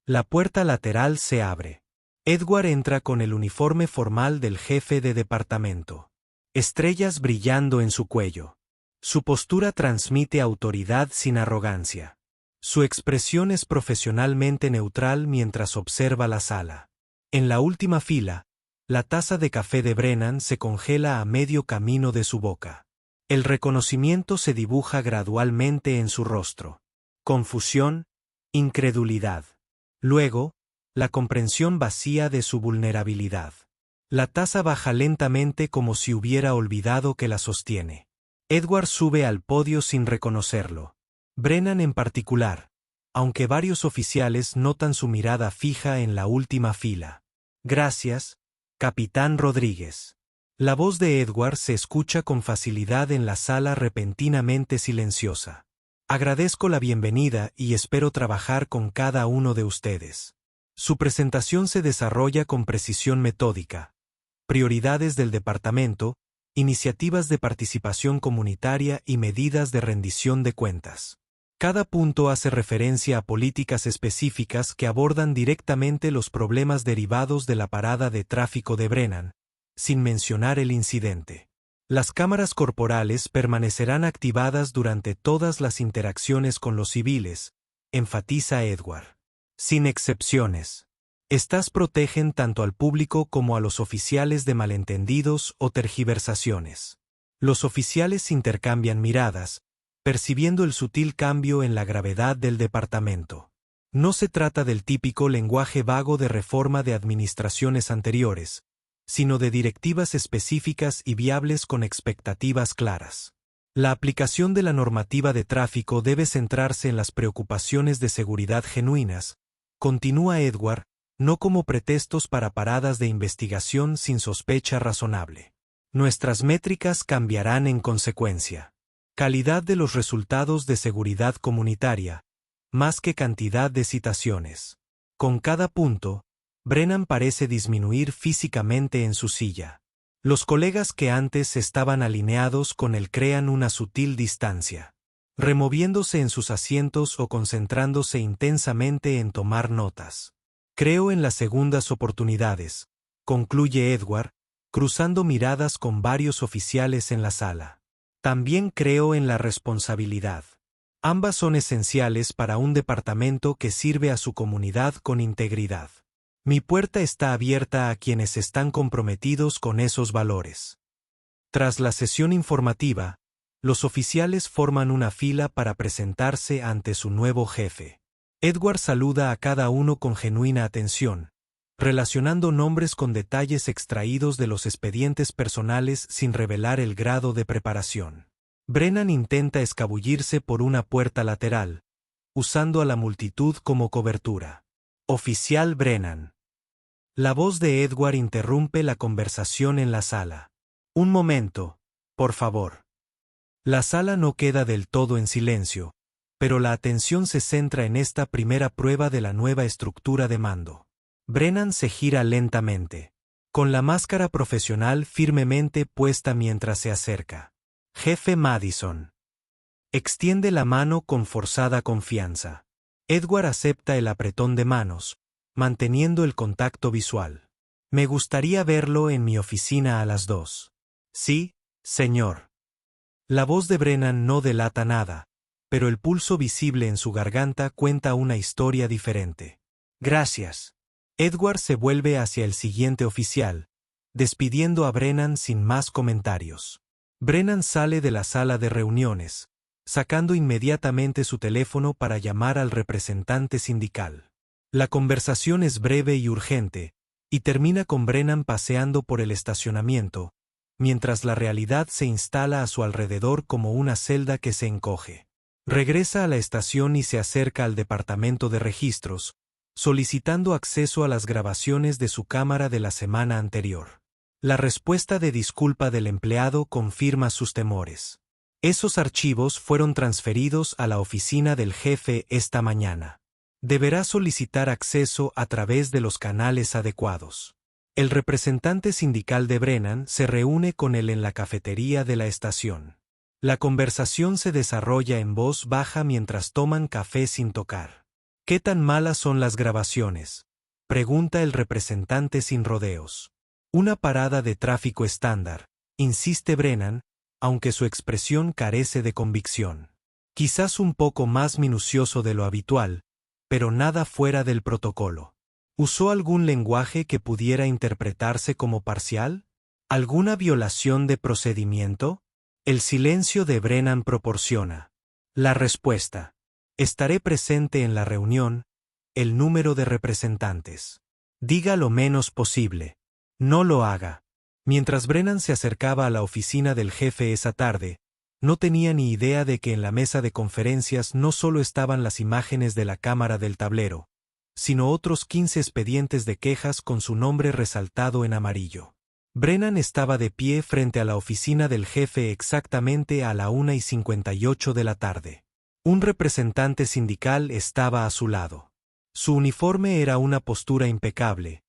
La puerta lateral se abre. Edward entra con el uniforme formal del jefe de departamento. Estrellas brillando en su cuello. Su postura transmite autoridad sin arrogancia. Su expresión es profesionalmente neutral mientras observa la sala. En la última fila, La taza de café de Brennan se congela a medio camino de su boca. El reconocimiento se dibuja gradualmente en su rostro. Confusión, incredulidad. Luego, la comprensión vacía de su vulnerabilidad. La taza baja lentamente como si hubiera olvidado que la sostiene. Edward sube al podio sin reconocerlo. Brennan en particular, aunque varios oficiales notan su mirada fija en la última fila. Gracias, Capitán Rodríguez. La voz de Edward se escucha con facilidad en la sala repentinamente silenciosa. Agradezco la bienvenida y espero trabajar con cada uno de ustedes. Su presentación se desarrolla con precisión metódica. Prioridades del departamento, iniciativas de participación comunitaria y medidas de rendición de cuentas. Cada punto hace referencia a políticas específicas que abordan directamente los problemas derivados de la parada de tráfico de Brennan, sin mencionar el incidente. Las cámaras corporales permanecerán activadas durante todas las interacciones con los civiles, enfatiza Edward. Sin excepciones. Estas protegen tanto al público como a los oficiales de malentendidos o tergiversaciones. Los oficiales intercambian miradas, percibiendo el sutil cambio en la gravedad del departamento. No se trata del típico lenguaje vago de reforma de administraciones anteriores, sino de directivas específicas y viables con expectativas claras. La aplicación de la normativa de tráfico debe centrarse en las preocupaciones de seguridad genuinas, continúa Edward, no como pretextos para paradas de investigación sin sospecha razonable. Nuestras métricas cambiarán en consecuencia. Calidad de los resultados de seguridad comunitaria, más que cantidad de citaciones. Con cada punto, Brennan parece disminuir físicamente en su silla. Los colegas que antes estaban alineados con él crean una sutil distancia, removiéndose en sus asientos o concentrándose intensamente en tomar notas. Creo en las segundas oportunidades, concluye Edward, cruzando miradas con varios oficiales en la sala. También creo en la responsabilidad. Ambas son esenciales para un departamento que sirve a su comunidad con integridad. Mi puerta está abierta a quienes están comprometidos con esos valores. Tras la sesión informativa, los oficiales forman una fila para presentarse ante su nuevo jefe. Edward saluda a cada uno con genuina atención, relacionando nombres con detalles extraídos de los expedientes personales sin revelar el grado de preparación. Brennan intenta escabullirse por una puerta lateral, usando a la multitud como cobertura. Oficial Brennan. La voz de Edward interrumpe la conversación en la sala. Un momento, por favor. La sala no queda del todo en silencio, pero la atención se centra en esta primera prueba de la nueva estructura de mando. Brennan se gira lentamente, con la máscara profesional firmemente puesta mientras se acerca. Jefe Madison. Extiende la mano con forzada confianza. Edward acepta el apretón de manos, manteniendo el contacto visual. Me gustaría verlo en mi oficina a las 2. Sí, señor. La voz de Brennan no delata nada, pero el pulso visible en su garganta cuenta una historia diferente. Gracias. Edward se vuelve hacia el siguiente oficial, despidiendo a Brennan sin más comentarios. Brennan sale de la sala de reuniones, sacando inmediatamente su teléfono para llamar al representante sindical. La conversación es breve y urgente, y termina con Brennan paseando por el estacionamiento, mientras la realidad se instala a su alrededor como una celda que se encoge. Regresa a la estación y se acerca al departamento de registros, solicitando acceso a las grabaciones de su cámara de la semana anterior. La respuesta de disculpa del empleado confirma sus temores. Esos archivos fueron transferidos a la oficina del jefe esta mañana. Deberá solicitar acceso a través de los canales adecuados. El representante sindical de Brennan se reúne con él en la cafetería de la estación. La conversación se desarrolla en voz baja mientras toman café sin tocar. ¿Qué tan malas son las grabaciones?, pregunta el representante sin rodeos. Una parada de tráfico estándar, insiste Brennan, aunque su expresión carece de convicción. Quizás un poco más minucioso de lo habitual, pero nada fuera del protocolo. ¿Usó algún lenguaje que pudiera interpretarse como parcial? ¿Alguna violación de procedimiento? El silencio de Brennan proporciona la respuesta. Estaré presente en la reunión. El número de representantes. Diga lo menos posible. No lo haga. Mientras Brennan se acercaba a la oficina del jefe esa tarde, no tenía ni idea de que en la mesa de conferencias no solo estaban las imágenes de la cámara del tablero, sino otros 15 expedientes de quejas con su nombre resaltado en amarillo. Brennan estaba de pie frente a la oficina del jefe exactamente a la 1:58 de la tarde. Un representante sindical estaba a su lado. Su uniforme era una postura impecable,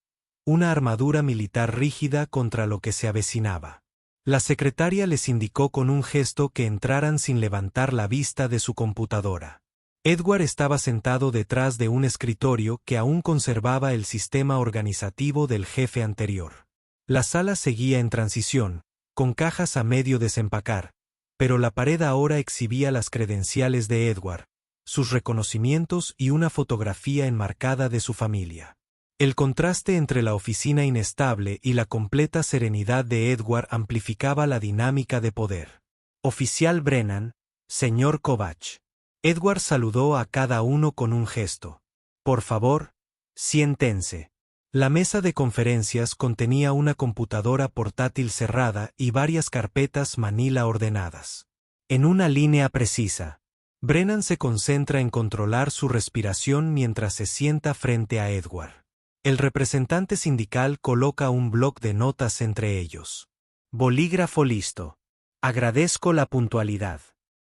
una armadura militar rígida contra lo que se avecinaba. La secretaria les indicó con un gesto que entraran sin levantar la vista de su computadora. Edward estaba sentado detrás de un escritorio que aún conservaba el sistema organizativo del jefe anterior. La sala seguía en transición, con cajas a medio desempacar, pero la pared ahora exhibía las credenciales de Edward, sus reconocimientos y una fotografía enmarcada de su familia. El contraste entre la oficina inestable y la completa serenidad de Edward amplificaba la dinámica de poder. Oficial Brennan, señor Kovach. Edward saludó a cada uno con un gesto. Por favor, siéntense. La mesa de conferencias contenía una computadora portátil cerrada y varias carpetas manila ordenadas. En una línea precisa, Brennan se concentra en controlar su respiración mientras se sienta frente a Edward. El representante sindical coloca un bloc de notas entre ellos. Bolígrafo listo. Agradezco la puntualidad.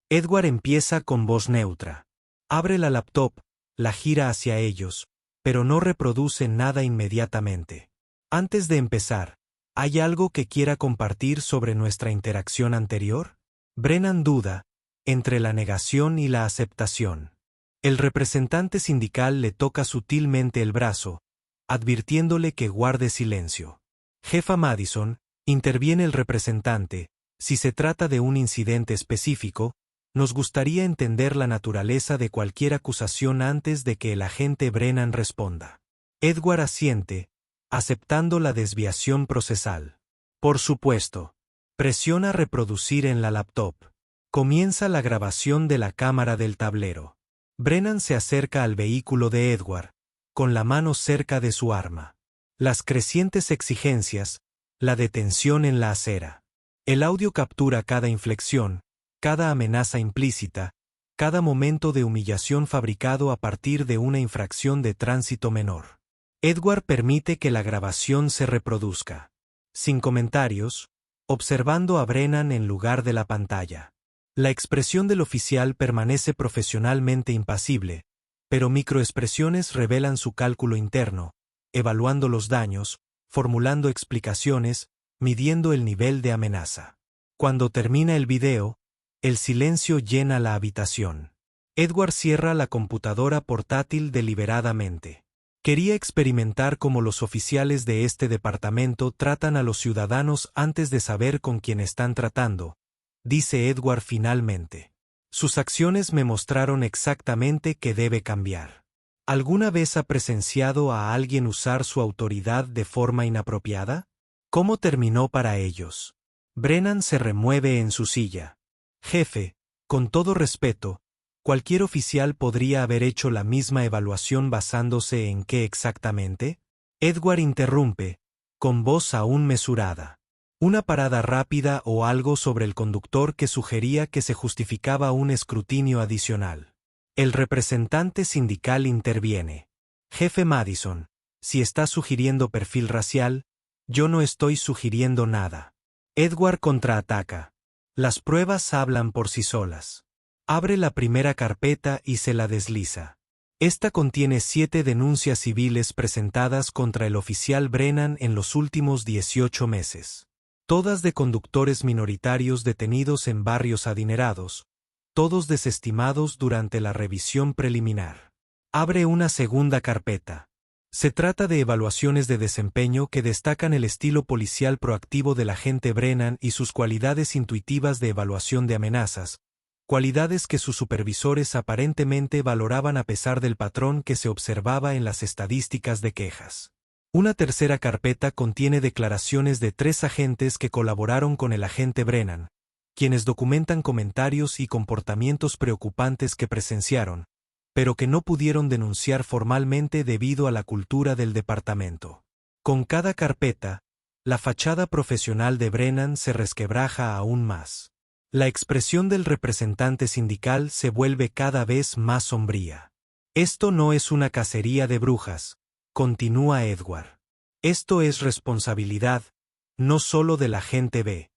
Edward empieza con voz neutra. Abre la laptop, la gira hacia ellos, pero no reproduce nada inmediatamente. Antes de empezar, ¿hay algo que quiera compartir sobre nuestra interacción anterior? Brennan duda, entre la negación y la aceptación. El representante sindical le toca sutilmente el brazo, advirtiéndole que guarde silencio. Jefa Madison, interviene el representante, si se trata de un incidente específico, nos gustaría entender la naturaleza de cualquier acusación antes de que el agente Brennan responda. Edward asiente, aceptando la desviación procesal. Por supuesto. Presiona reproducir en la laptop. Comienza la grabación de la cámara del tablero. Brennan se acerca al vehículo de Edward, con la mano cerca de su arma. Las crecientes exigencias, la detención en la acera. El audio captura cada inflexión, cada amenaza implícita, cada momento de humillación fabricado a partir de una infracción de tránsito menor. Edward permite que la grabación se reproduzca. Sin comentarios, observando a Brennan en lugar de la pantalla. La expresión del oficial permanece profesionalmente impasible, pero microexpresiones revelan su cálculo interno, evaluando los daños, formulando explicaciones, midiendo el nivel de amenaza. Cuando termina el video, el silencio llena la habitación. Edward cierra la computadora portátil deliberadamente. Quería experimentar cómo los oficiales de este departamento tratan a los ciudadanos antes de saber con quién están tratando, dice Edward finalmente. Sus acciones me mostraron exactamente que debe cambiar. ¿Alguna vez ha presenciado a alguien usar su autoridad de forma inapropiada? ¿Cómo terminó para ellos? Brennan se remueve en su silla. Jefe, con todo respeto, ¿cualquier oficial podría haber hecho la misma evaluación basándose en qué exactamente? Edward interrumpe, con voz aún mesurada. Una parada rápida o algo sobre el conductor que sugería que se justificaba un escrutinio adicional. El representante sindical interviene. Jefe Madison, si está sugiriendo perfil racial, yo no estoy sugiriendo nada. Edward contraataca. Las pruebas hablan por sí solas. Abre la primera carpeta y se la desliza. Esta contiene 7 denuncias civiles presentadas contra el oficial Brennan en los últimos 18 meses. Todas de conductores minoritarios detenidos en barrios adinerados, todos desestimados durante la revisión preliminar. Abre una segunda carpeta. Se trata de evaluaciones de desempeño que destacan el estilo policial proactivo del agente Brennan y sus cualidades intuitivas de evaluación de amenazas, cualidades que sus supervisores aparentemente valoraban a pesar del patrón que se observaba en las estadísticas de quejas. Una tercera carpeta contiene declaraciones de 3 agentes que colaboraron con el agente Brennan, quienes documentan comentarios y comportamientos preocupantes que presenciaron, pero que no pudieron denunciar formalmente debido a la cultura del departamento. Con cada carpeta, la fachada profesional de Brennan se resquebraja aún más. La expresión del representante sindical se vuelve cada vez más sombría. Esto no es una cacería de brujas, continúa Edward. Esto es responsabilidad, no solo del agente B.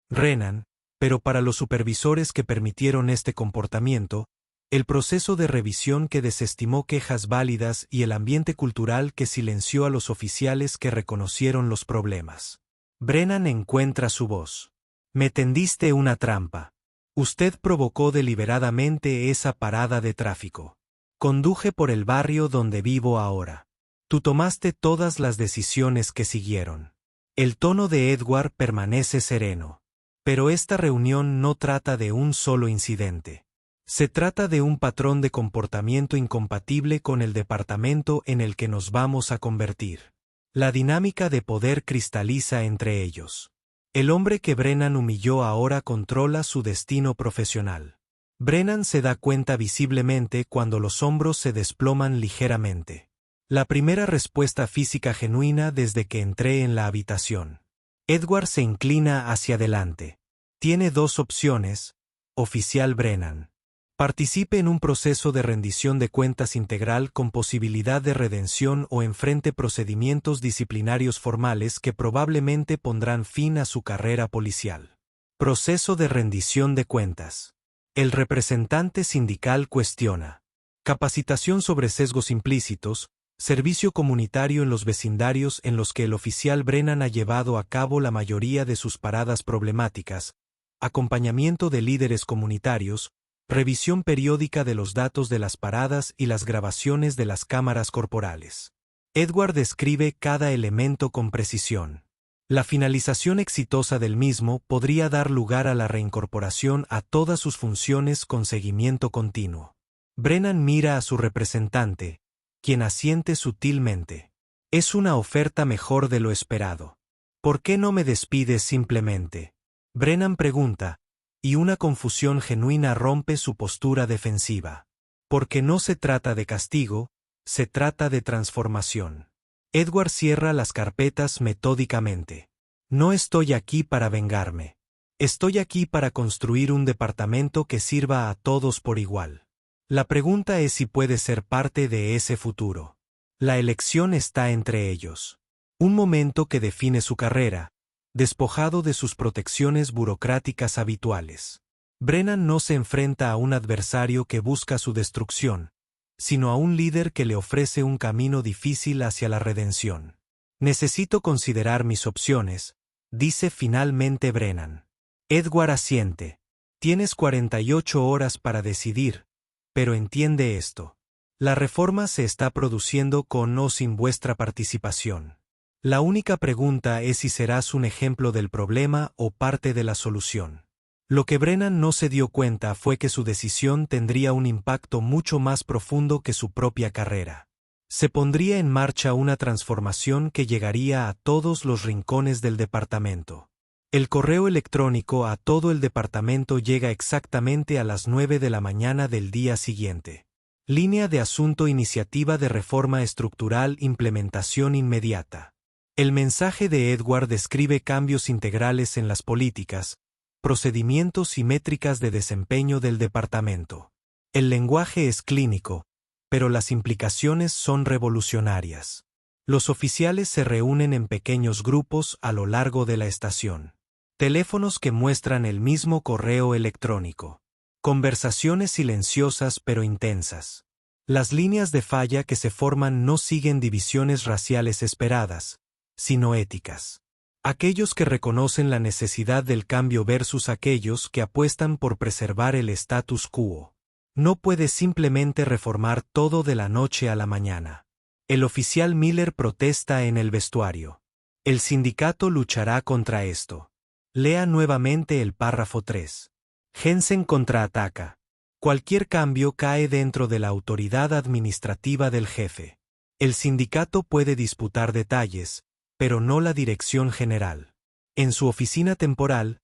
Brennan, pero para los supervisores que permitieron este comportamiento, el proceso de revisión que desestimó quejas válidas y el ambiente cultural que silenció a los oficiales que reconocieron los problemas. Brennan encuentra su voz. Me tendiste una trampa. Usted provocó deliberadamente esa parada de tráfico. Conduje por el barrio donde vivo ahora. Tú tomaste todas las decisiones que siguieron. El tono de Edward permanece sereno. Pero esta reunión no trata de un solo incidente. Se trata de un patrón de comportamiento incompatible con el departamento en el que nos vamos a convertir. La dinámica de poder cristaliza entre ellos. El hombre que Brennan humilló ahora controla su destino profesional. Brennan se da cuenta visiblemente cuando los hombros se desploman ligeramente. La primera respuesta física genuina desde que entré en la habitación. Edward se inclina hacia adelante. Tiene 2 opciones, oficial Brennan. Participe en un proceso de rendición de cuentas integral con posibilidad de redención o enfrente procedimientos disciplinarios formales que probablemente pondrán fin a su carrera policial. Proceso de rendición de cuentas. El representante sindical cuestiona. Capacitación sobre sesgos implícitos, servicio comunitario en los vecindarios en los que el oficial Brennan ha llevado a cabo la mayoría de sus paradas problemáticas, acompañamiento de líderes comunitarios, revisión periódica de los datos de las paradas y las grabaciones de las cámaras corporales. Edward describe cada elemento con precisión. La finalización exitosa del mismo podría dar lugar a la reincorporación a todas sus funciones con seguimiento continuo. Brennan mira a su representante, quien asiente sutilmente. Es una oferta mejor de lo esperado. ¿Por qué no me despides simplemente? Brennan pregunta, y una confusión genuina rompe su postura defensiva. Porque no se trata de castigo, se trata de transformación. Edward cierra las carpetas metódicamente. No estoy aquí para vengarme. Estoy aquí para construir un departamento que sirva a todos por igual. La pregunta es si puede ser parte de ese futuro. La elección está entre ellos. Un momento que define su carrera, despojado de sus protecciones burocráticas habituales. Brennan no se enfrenta a un adversario que busca su destrucción, sino a un líder que le ofrece un camino difícil hacia la redención. Necesito considerar mis opciones, dice finalmente Brennan. Edward asiente. Tienes 48 horas para decidir, pero entiende esto. La reforma se está produciendo con o sin vuestra participación. La única pregunta es si serás un ejemplo del problema o parte de la solución. Lo que Brennan no se dio cuenta fue que su decisión tendría un impacto mucho más profundo que su propia carrera. Se pondría en marcha una transformación que llegaría a todos los rincones del departamento. El correo electrónico a todo el departamento llega exactamente a las 9 de la mañana del día siguiente. Línea de asunto: iniciativa de reforma estructural, implementación inmediata. El mensaje de Edward describe cambios integrales en las políticas, procedimientos y métricas de desempeño del departamento. El lenguaje es clínico, pero las implicaciones son revolucionarias. Los oficiales se reúnen en pequeños grupos a lo largo de la estación. Teléfonos que muestran el mismo correo electrónico. Conversaciones silenciosas pero intensas. Las líneas de falla que se forman no siguen divisiones raciales esperadas, sino éticas. Aquellos que reconocen la necesidad del cambio versus aquellos que apuestan por preservar el status quo. No puede simplemente reformar todo de la noche a la mañana. El oficial Miller protesta en el vestuario. El sindicato luchará contra esto. Lea nuevamente el párrafo 3. Jensen contraataca. Cualquier cambio cae dentro de la autoridad administrativa del jefe. El sindicato puede disputar detalles, pero no la dirección general. En su oficina temporal,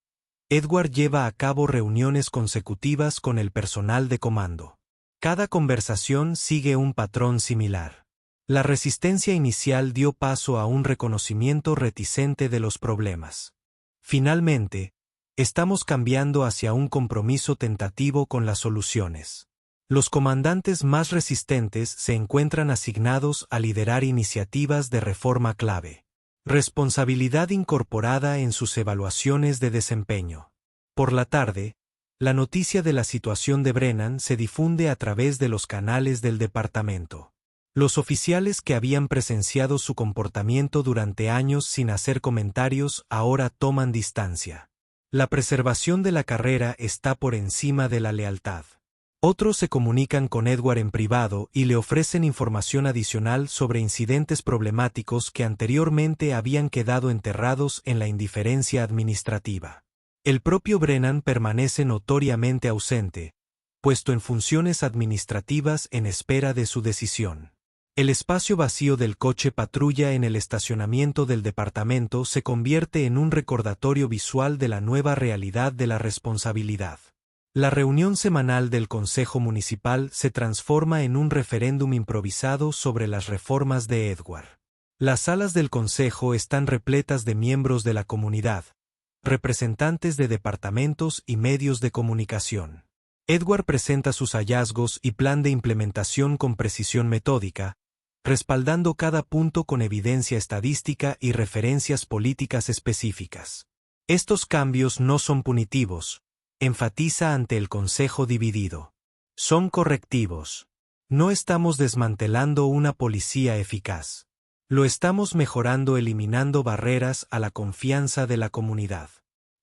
Edward lleva a cabo reuniones consecutivas con el personal de comando. Cada conversación sigue un patrón similar. La resistencia inicial dio paso a un reconocimiento reticente de los problemas. Finalmente, estamos cambiando hacia un compromiso tentativo con las soluciones. Los comandantes más resistentes se encuentran asignados a liderar iniciativas de reforma clave. Responsabilidad incorporada en sus evaluaciones de desempeño. Por la tarde, la noticia de la situación de Brennan se difunde a través de los canales del departamento. Los oficiales que habían presenciado su comportamiento durante años sin hacer comentarios ahora toman distancia. La preservación de la carrera está por encima de la lealtad. Otros se comunican con Edward en privado y le ofrecen información adicional sobre incidentes problemáticos que anteriormente habían quedado enterrados en la indiferencia administrativa. El propio Brennan permanece notoriamente ausente, puesto en funciones administrativas en espera de su decisión. El espacio vacío del coche patrulla en el estacionamiento del departamento se convierte en un recordatorio visual de la nueva realidad de la responsabilidad. La reunión semanal del Consejo Municipal se transforma en un referéndum improvisado sobre las reformas de Edward. Las salas del Consejo están repletas de miembros de la comunidad, representantes de departamentos y medios de comunicación. Edward presenta sus hallazgos y plan de implementación con precisión metódica, respaldando cada punto con evidencia estadística y referencias políticas específicas. Estos cambios no son punitivos, enfatiza ante el Consejo dividido. Son correctivos. No estamos desmantelando una policía eficaz. Lo estamos mejorando eliminando barreras a la confianza de la comunidad.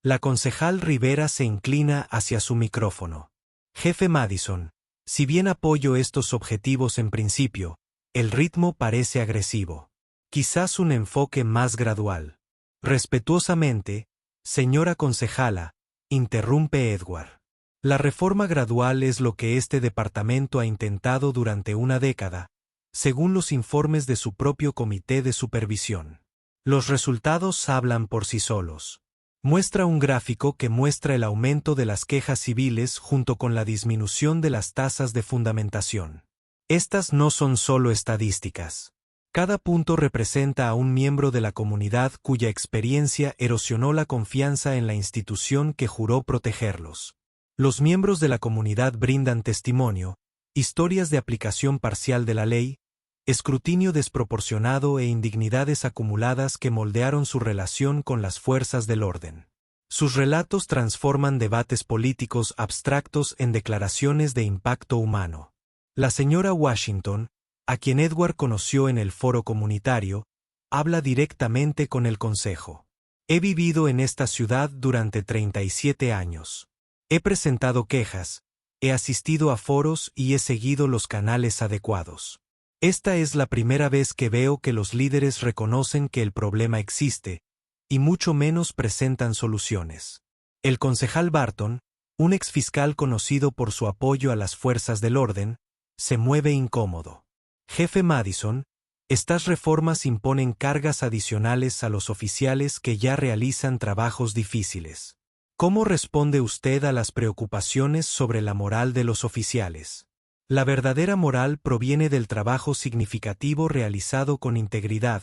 La concejal Rivera se inclina hacia su micrófono. Jefe Madison, si bien apoyo estos objetivos en principio, el ritmo parece agresivo. Quizás un enfoque más gradual. Respetuosamente, señora concejala, interrumpe Edward. La reforma gradual es lo que este departamento ha intentado durante una década, según los informes de su propio comité de supervisión. Los resultados hablan por sí solos. Muestra un gráfico que muestra el aumento de las quejas civiles junto con la disminución de las tasas de fundamentación. Estas no son solo estadísticas. Cada punto representa a un miembro de la comunidad cuya experiencia erosionó la confianza en la institución que juró protegerlos. Los miembros de la comunidad brindan testimonio, historias de aplicación parcial de la ley, escrutinio desproporcionado e indignidades acumuladas que moldearon su relación con las fuerzas del orden. Sus relatos transforman debates políticos abstractos en declaraciones de impacto humano. La señora Washington, a quien Edward conoció en el foro comunitario, habla directamente con el consejo. He vivido en esta ciudad durante 37 años. He presentado quejas, he asistido a foros y he seguido los canales adecuados. Esta es la primera vez que veo que los líderes reconocen que el problema existe, y mucho menos presentan soluciones. El concejal Barton, un exfiscal conocido por su apoyo a las fuerzas del orden, se mueve incómodo. Jefe Madison, estas reformas imponen cargas adicionales a los oficiales que ya realizan trabajos difíciles. ¿Cómo responde usted a las preocupaciones sobre la moral de los oficiales? La verdadera moral proviene del trabajo significativo realizado con integridad,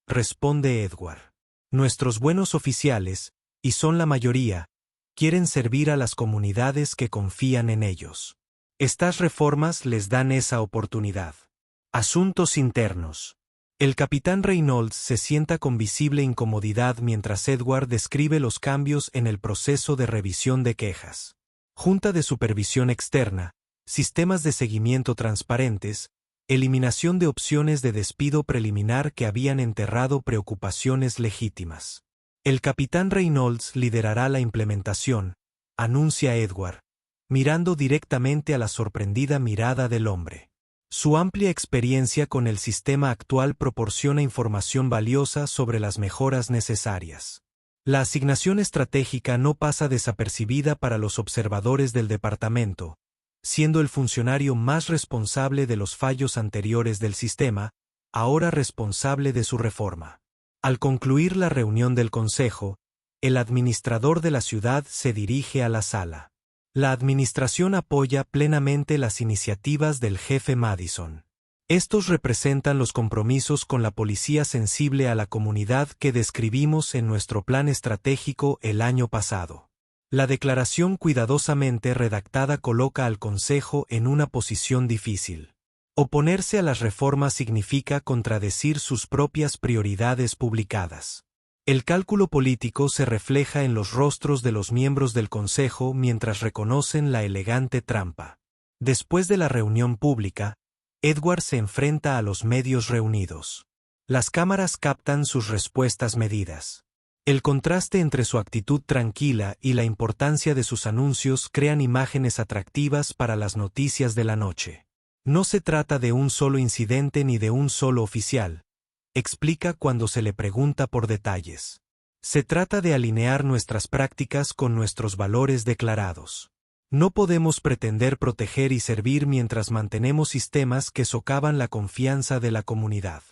responde Edward. Nuestros buenos oficiales, y son la mayoría, quieren servir a las comunidades que confían en ellos. Estas reformas les dan esa oportunidad. Asuntos internos. El capitán Reynolds se sienta con visible incomodidad mientras Edward describe los cambios en el proceso de revisión de quejas. Junta de supervisión externa, sistemas de seguimiento transparentes, eliminación de opciones de despido preliminar que habían enterrado preocupaciones legítimas. El capitán Reynolds liderará la implementación, anuncia Edward, mirando directamente a la sorprendida mirada del hombre. Su amplia experiencia con el sistema actual proporciona información valiosa sobre las mejoras necesarias. La asignación estratégica no pasa desapercibida para los observadores del departamento, siendo el funcionario más responsable de los fallos anteriores del sistema, ahora responsable de su reforma. Al concluir la reunión del consejo, el administrador de la ciudad se dirige a la sala. La administración apoya plenamente las iniciativas del jefe Madison. Estos representan los compromisos con la policía sensible a la comunidad que describimos en nuestro plan estratégico el año pasado. La declaración cuidadosamente redactada coloca al Consejo en una posición difícil. Oponerse a las reformas significa contradecir sus propias prioridades publicadas. El cálculo político se refleja en los rostros de los miembros del Consejo mientras reconocen la elegante trampa. Después de la reunión pública, Edward se enfrenta a los medios reunidos. Las cámaras captan sus respuestas medidas. El contraste entre su actitud tranquila y la importancia de sus anuncios crean imágenes atractivas para las noticias de la noche. No se trata de un solo incidente ni de un solo oficial, explica cuando se le pregunta por detalles. Se trata de alinear nuestras prácticas con nuestros valores declarados. No podemos pretender proteger y servir mientras mantenemos sistemas que socavan la confianza de la comunidad.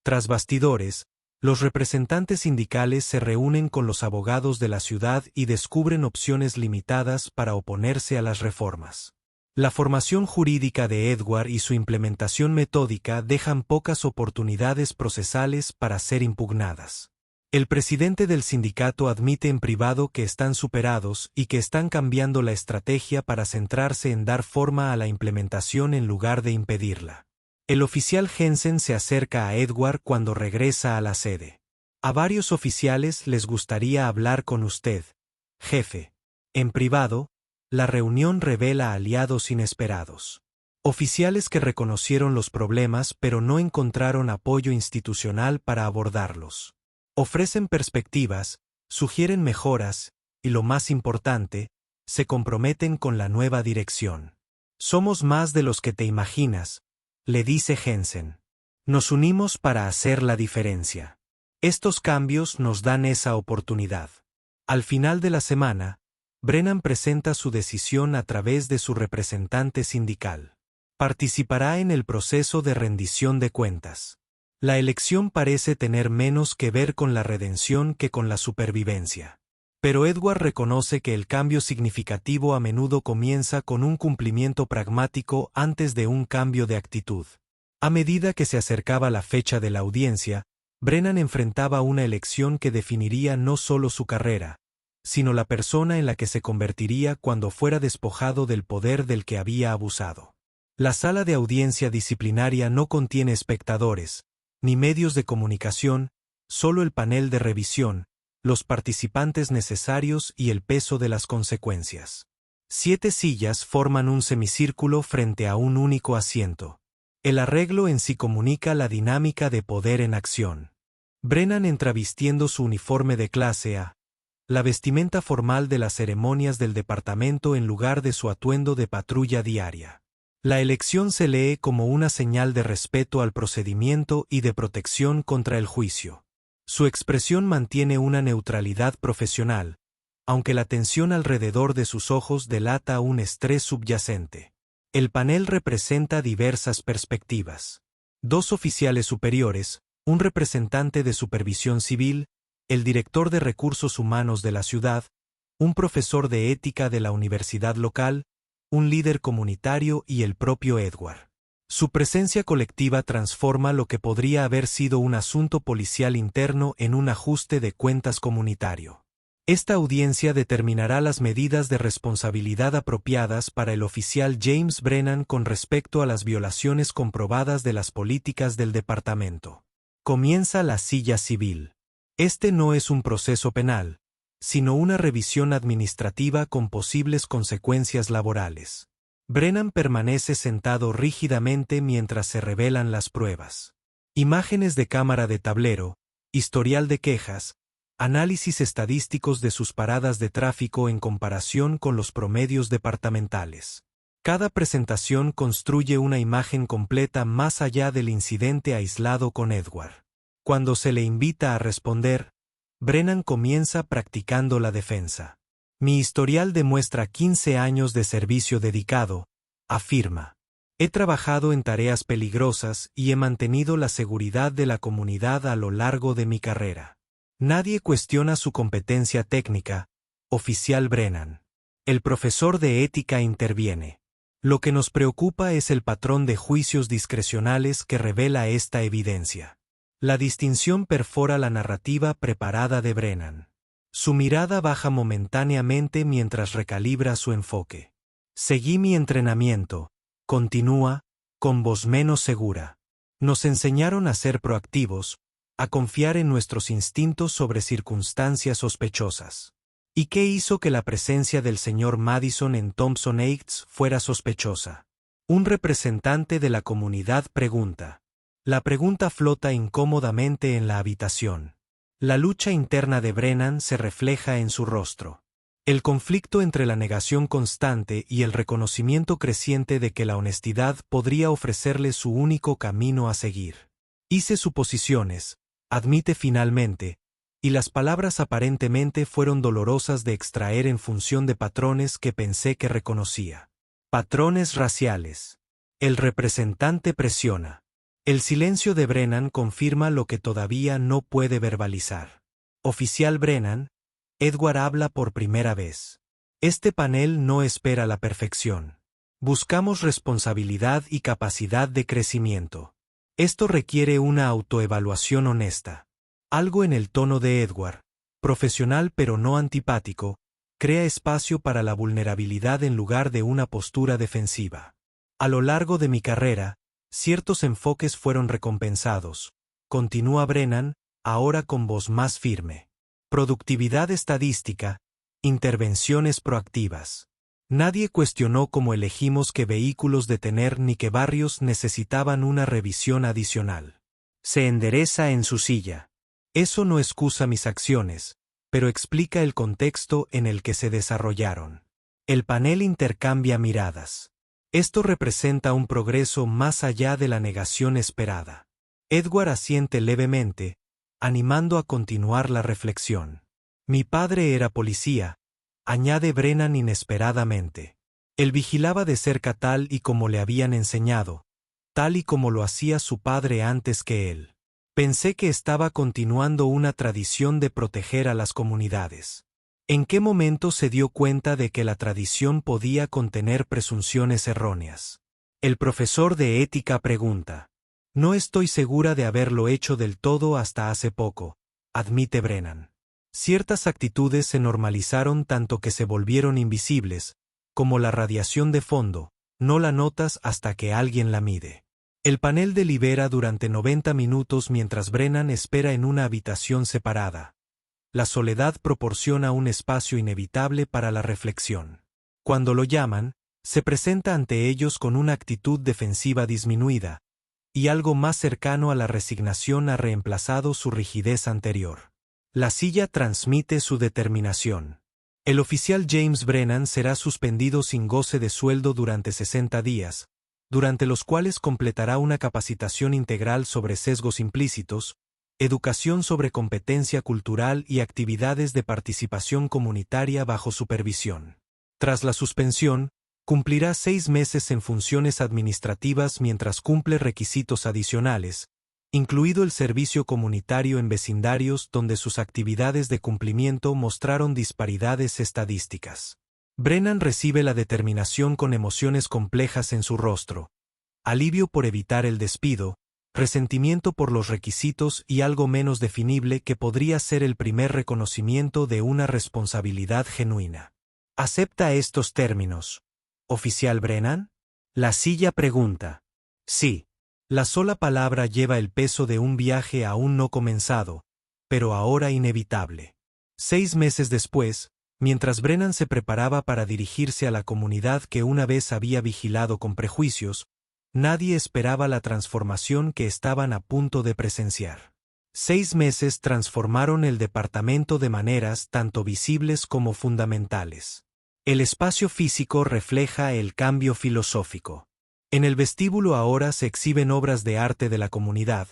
Tras bastidores, los representantes sindicales se reúnen con los abogados de la ciudad y descubren opciones limitadas para oponerse a las reformas. La formación jurídica de Edward y su implementación metódica dejan pocas oportunidades procesales para ser impugnadas. El presidente del sindicato admite en privado que están superados y que están cambiando la estrategia para centrarse en dar forma a la implementación en lugar de impedirla. El oficial Jensen se acerca a Edward cuando regresa a la sede. A varios oficiales les gustaría hablar con usted, jefe. En privado, la reunión revela aliados inesperados. Oficiales que reconocieron los problemas pero no encontraron apoyo institucional para abordarlos. Ofrecen perspectivas, sugieren mejoras, y lo más importante, se comprometen con la nueva dirección. Somos más de los que te imaginas, le dice Jensen. Nos unimos para hacer la diferencia. Estos cambios nos dan esa oportunidad. Al final de la semana, Brennan presenta su decisión a través de su representante sindical. Participará en el proceso de rendición de cuentas. La elección parece tener menos que ver con la redención que con la supervivencia. Pero Edward reconoce que el cambio significativo a menudo comienza con un cumplimiento pragmático antes de un cambio de actitud. A medida que se acercaba la fecha de la audiencia, Brennan enfrentaba una elección que definiría no solo su carrera, sino la persona en la que se convertiría cuando fuera despojado del poder del que había abusado. La sala de audiencia disciplinaria no contiene espectadores, ni medios de comunicación, solo el panel de revisión, los participantes necesarios y el peso de las consecuencias. 7 sillas forman un semicírculo frente a un único asiento. El arreglo en sí comunica la dinámica de poder en acción. Brennan entra vistiendo su uniforme de clase A, la vestimenta formal de las ceremonias del departamento en lugar de su atuendo de patrulla diaria. La elección se lee como una señal de respeto al procedimiento y de protección contra el juicio. Su expresión mantiene una neutralidad profesional, aunque la tensión alrededor de sus ojos delata un estrés subyacente. El panel representa diversas perspectivas. 2 oficiales superiores, un representante de supervisión civil, el director de recursos humanos de la ciudad, un profesor de ética de la universidad local, un líder comunitario y el propio Edward. Su presencia colectiva transforma lo que podría haber sido un asunto policial interno en un ajuste de cuentas comunitario. Esta audiencia determinará las medidas de responsabilidad apropiadas para el oficial James Brennan con respecto a las violaciones comprobadas de las políticas del departamento. Comienza la silla civil. Este no es un proceso penal, sino una revisión administrativa con posibles consecuencias laborales. Brennan permanece sentado rígidamente mientras se revelan las pruebas. Imágenes de cámara de tablero, historial de quejas, análisis estadísticos de sus paradas de tráfico en comparación con los promedios departamentales. Cada presentación construye una imagen completa más allá del incidente aislado con Edward. Cuando se le invita a responder, Brennan comienza practicando la defensa. Mi historial demuestra 15 años de servicio dedicado, afirma. He trabajado en tareas peligrosas y he mantenido la seguridad de la comunidad a lo largo de mi carrera. Nadie cuestiona su competencia técnica, oficial Brennan. El profesor de ética interviene. Lo que nos preocupa es el patrón de juicios discrecionales que revela esta evidencia. La distinción perfora la narrativa preparada de Brennan. Su mirada baja momentáneamente mientras recalibra su enfoque. Seguí mi entrenamiento, continúa, con voz menos segura. Nos enseñaron a ser proactivos, a confiar en nuestros instintos sobre circunstancias sospechosas. ¿Y qué hizo que la presencia del señor Madison en Thompson Heights fuera sospechosa? Un representante de la comunidad pregunta. La pregunta flota incómodamente en la habitación. La lucha interna de Brennan se refleja en su rostro. El conflicto entre la negación constante y el reconocimiento creciente de que la honestidad podría ofrecerle su único camino a seguir. Hice suposiciones, admite finalmente, y las palabras aparentemente fueron dolorosas de extraer en función de patrones que pensé que reconocía. Patrones raciales. El representante presiona. El silencio de Brennan confirma lo que todavía no puede verbalizar. Oficial Brennan, Edward habla por primera vez. Este panel no espera la perfección. Buscamos responsabilidad y capacidad de crecimiento. Esto requiere una autoevaluación honesta. Algo en el tono de Edward, profesional pero no antipático, crea espacio para la vulnerabilidad en lugar de una postura defensiva. A lo largo de mi carrera, ciertos enfoques fueron recompensados, continúa Brennan, ahora con voz más firme. Productividad estadística, intervenciones proactivas. Nadie cuestionó cómo elegimos qué vehículos detener ni qué barrios necesitaban una revisión adicional. Se endereza en su silla. Eso no excusa mis acciones, pero explica el contexto en el que se desarrollaron. El panel intercambia miradas. Esto representa un progreso más allá de la negación esperada. Edward asiente levemente, animando a continuar la reflexión. Mi padre era policía, añade Brennan inesperadamente. Él vigilaba de cerca tal y como le habían enseñado, tal y como lo hacía su padre antes que él. Pensé que estaba continuando una tradición de proteger a las comunidades. ¿En qué momento se dio cuenta de que la tradición podía contener presunciones erróneas? El profesor de ética pregunta. No estoy segura de haberlo hecho del todo hasta hace poco, admite Brennan. Ciertas actitudes se normalizaron tanto que se volvieron invisibles, como la radiación de fondo, no la notas hasta que alguien la mide. El panel delibera durante 90 minutos mientras Brennan espera en una habitación separada. La soledad proporciona un espacio inevitable para la reflexión. Cuando lo llaman, se presenta ante ellos con una actitud defensiva disminuida, y algo más cercano a la resignación ha reemplazado su rigidez anterior. La silla transmite su determinación. El oficial James Brennan será suspendido sin goce de sueldo durante 60 días, durante los cuales completará una capacitación integral sobre sesgos implícitos, educación sobre competencia cultural y actividades de participación comunitaria bajo supervisión. Tras la suspensión, cumplirá 6 meses en funciones administrativas mientras cumple requisitos adicionales, incluido el servicio comunitario en vecindarios donde sus actividades de cumplimiento mostraron disparidades estadísticas. Brennan recibe la determinación con emociones complejas en su rostro: alivio por evitar el despido, resentimiento por los requisitos y algo menos definible que podría ser el primer reconocimiento de una responsabilidad genuina. ¿Acepta estos términos, oficial Brennan? La silla pregunta. Sí. La sola palabra lleva el peso de un viaje aún no comenzado, pero ahora inevitable. 6 meses después, mientras Brennan se preparaba para dirigirse a la comunidad que una vez había vigilado con prejuicios, nadie esperaba la transformación que estaban a punto de presenciar. 6 meses transformaron el departamento de maneras tanto visibles como fundamentales. El espacio físico refleja el cambio filosófico. En el vestíbulo ahora se exhiben obras de arte de la comunidad,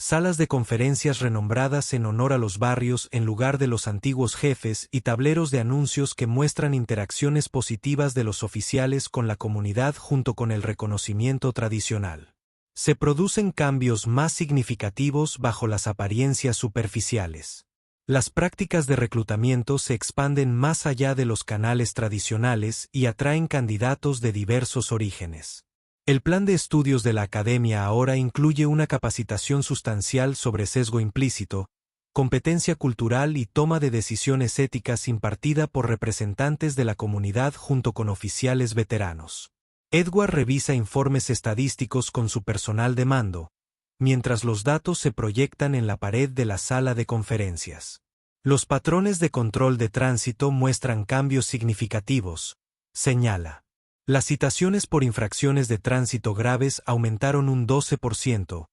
salas de conferencias renombradas en honor a los barrios en lugar de los antiguos jefes y tableros de anuncios que muestran interacciones positivas de los oficiales con la comunidad junto con el reconocimiento tradicional. Se producen cambios más significativos bajo las apariencias superficiales. Las prácticas de reclutamiento se expanden más allá de los canales tradicionales y atraen candidatos de diversos orígenes. El plan de estudios de la academia ahora incluye una capacitación sustancial sobre sesgo implícito, competencia cultural y toma de decisiones éticas impartida por representantes de la comunidad junto con oficiales veteranos. Edward revisa informes estadísticos con su personal de mando, mientras los datos se proyectan en la pared de la sala de conferencias. Los patrones de control de tránsito muestran cambios significativos, señala. Las citaciones por infracciones de tránsito graves aumentaron un 12%,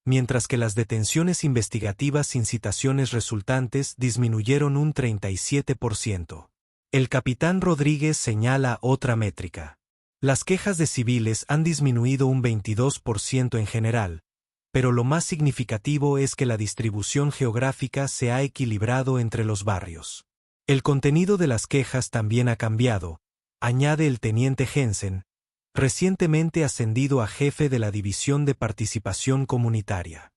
mientras que las detenciones investigativas sin citaciones resultantes disminuyeron un 37%. El capitán Rodríguez señala otra métrica. Las quejas de civiles han disminuido un 22% en general, pero lo más significativo es que la distribución geográfica se ha equilibrado entre los barrios. El contenido de las quejas también ha cambiado, añade el teniente Jensen, recientemente ascendido a jefe de la División de Participación Comunitaria.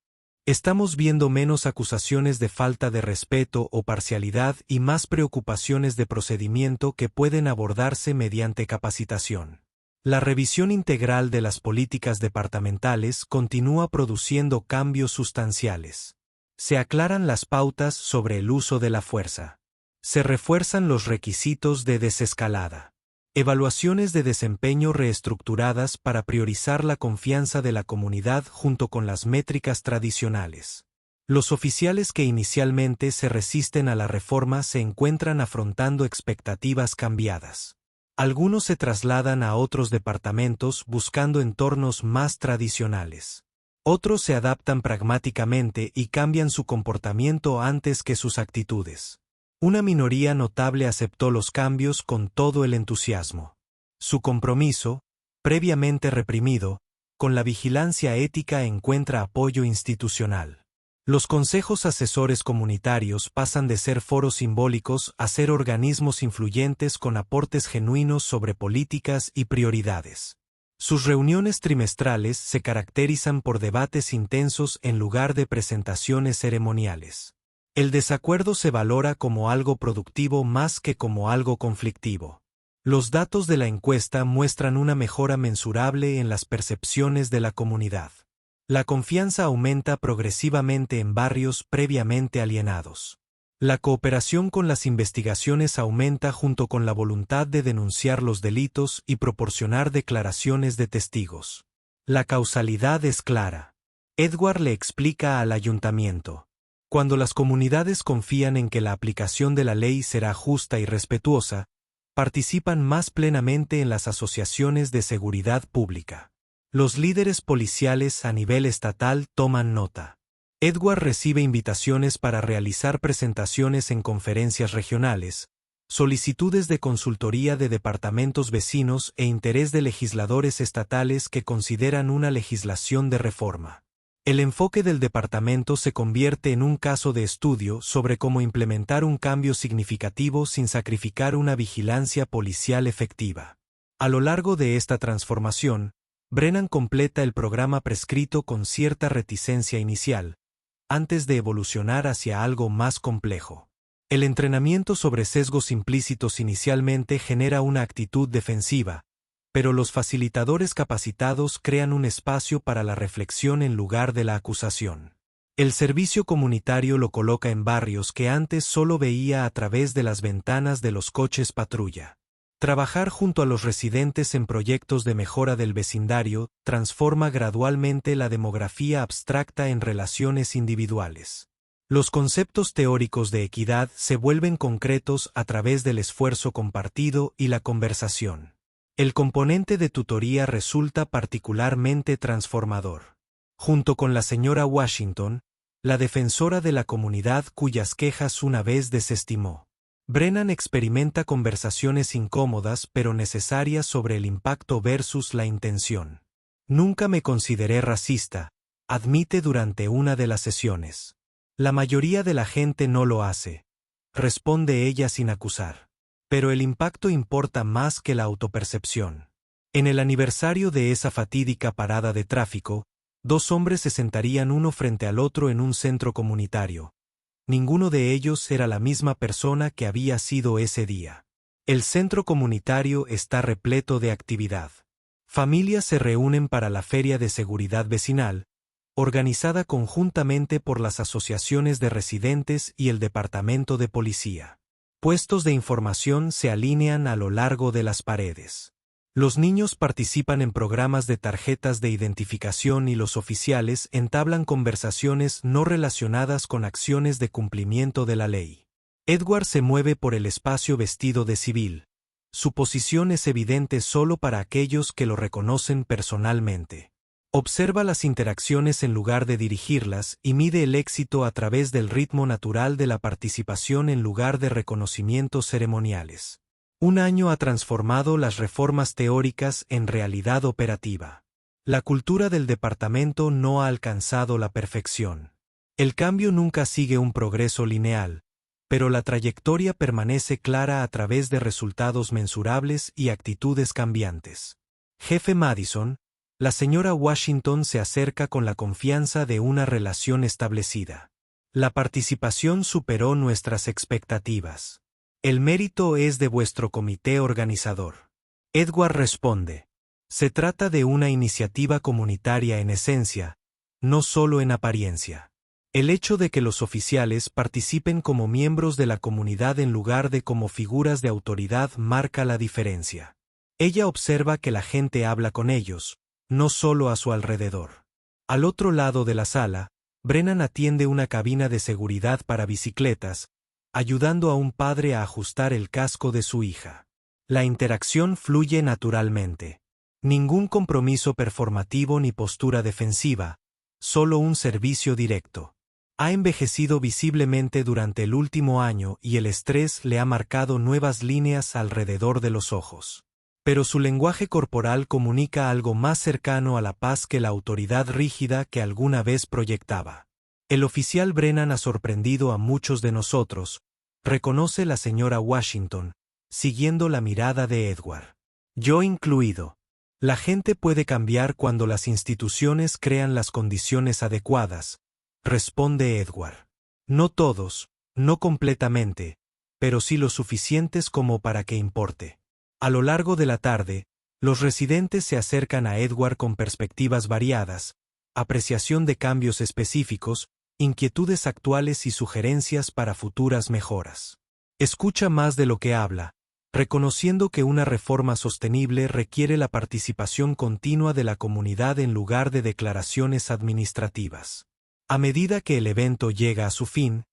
Estamos viendo menos acusaciones de falta de respeto o parcialidad y más preocupaciones de procedimiento que pueden abordarse mediante capacitación. La revisión integral de las políticas departamentales continúa produciendo cambios sustanciales. Se aclaran las pautas sobre el uso de la fuerza. Se refuerzan los requisitos de desescalada. Evaluaciones de desempeño reestructuradas para priorizar la confianza de la comunidad junto con las métricas tradicionales. Los oficiales que inicialmente se resisten a la reforma se encuentran afrontando expectativas cambiadas. Algunos se trasladan a otros departamentos buscando entornos más tradicionales. Otros se adaptan pragmáticamente y cambian su comportamiento antes que sus actitudes. Una minoría notable aceptó los cambios con todo el entusiasmo. Su compromiso, previamente reprimido, con la vigilancia ética encuentra apoyo institucional. Los consejos asesores comunitarios pasan de ser foros simbólicos a ser organismos influyentes con aportes genuinos sobre políticas y prioridades. Sus reuniones trimestrales se caracterizan por debates intensos en lugar de presentaciones ceremoniales. El desacuerdo se valora como algo productivo más que como algo conflictivo. Los datos de la encuesta muestran una mejora mensurable en las percepciones de la comunidad. La confianza aumenta progresivamente en barrios previamente alienados. La cooperación con las investigaciones aumenta junto con la voluntad de denunciar los delitos y proporcionar declaraciones de testigos. La causalidad es clara. Edward le explica al ayuntamiento. Cuando las comunidades confían en que la aplicación de la ley será justa y respetuosa, participan más plenamente en las asociaciones de seguridad pública. Los líderes policiales a nivel estatal toman nota. Edward recibe invitaciones para realizar presentaciones en conferencias regionales, solicitudes de consultoría de departamentos vecinos e interés de legisladores estatales que consideran una legislación de reforma. El enfoque del departamento se convierte en un caso de estudio sobre cómo implementar un cambio significativo sin sacrificar una vigilancia policial efectiva. A lo largo de esta transformación, Brennan completa el programa prescrito con cierta reticencia inicial, antes de evolucionar hacia algo más complejo. El entrenamiento sobre sesgos implícitos inicialmente genera una actitud defensiva, pero los facilitadores capacitados crean un espacio para la reflexión en lugar de la acusación. El servicio comunitario lo coloca en barrios que antes solo veía a través de las ventanas de los coches patrulla. Trabajar junto a los residentes en proyectos de mejora del vecindario transforma gradualmente la demografía abstracta en relaciones individuales. Los conceptos teóricos de equidad se vuelven concretos a través del esfuerzo compartido y la conversación. El componente de tutoría resulta particularmente transformador. Junto con la señora Washington, la defensora de la comunidad cuyas quejas una vez desestimó. Brennan experimenta conversaciones incómodas pero necesarias sobre el impacto versus la intención. Nunca me consideré racista, admite durante una de las sesiones. La mayoría de la gente no lo hace, responde ella sin acusar. Pero el impacto importa más que la autopercepción. En el aniversario de esa fatídica parada de tráfico, 2 hombres se sentarían uno frente al otro en un centro comunitario. Ninguno de ellos era la misma persona que había sido ese día. El centro comunitario está repleto de actividad. Familias se reúnen para la feria de seguridad vecinal, organizada conjuntamente por las asociaciones de residentes y el departamento de policía. Puestos de información se alinean a lo largo de las paredes. Los niños participan en programas de tarjetas de identificación y los oficiales entablan conversaciones no relacionadas con acciones de cumplimiento de la ley. Edward se mueve por el espacio vestido de civil. Su posición es evidente solo para aquellos que lo reconocen personalmente. Observa las interacciones en lugar de dirigirlas y mide el éxito a través del ritmo natural de la participación en lugar de reconocimientos ceremoniales. Un año ha transformado las reformas teóricas en realidad operativa. La cultura del departamento no ha alcanzado la perfección. El cambio nunca sigue un progreso lineal, pero la trayectoria permanece clara a través de resultados mensurables y actitudes cambiantes. Jefe Madison, la señora Washington se acerca con la confianza de una relación establecida. La participación superó nuestras expectativas. El mérito es de vuestro comité organizador. Edward responde. Se trata de una iniciativa comunitaria en esencia, no solo en apariencia. El hecho de que los oficiales participen como miembros de la comunidad en lugar de como figuras de autoridad marca la diferencia. Ella observa que la gente habla con ellos, no solo a su alrededor. Al otro lado de la sala, Brennan atiende una cabina de seguridad para bicicletas, ayudando a un padre a ajustar el casco de su hija. La interacción fluye naturalmente. Ningún compromiso performativo ni postura defensiva, solo un servicio directo. Ha envejecido visiblemente durante el último año y el estrés le ha marcado nuevas líneas alrededor de los ojos. Pero su lenguaje corporal comunica algo más cercano a la paz que la autoridad rígida que alguna vez proyectaba. El oficial Brennan ha sorprendido a muchos de nosotros, reconoce la señora Washington, siguiendo la mirada de Edward. Yo incluido. La gente puede cambiar cuando las instituciones crean las condiciones adecuadas, responde Edward. No todos, no completamente, pero sí lo suficientes como para que importe. A lo largo de la tarde, los residentes se acercan a Edward con perspectivas variadas, apreciación de cambios específicos, inquietudes actuales y sugerencias para futuras mejoras. Escucha más de lo que habla, reconociendo que una reforma sostenible requiere la participación continua de la comunidad en lugar de declaraciones administrativas. A medida que el evento llega a su fin,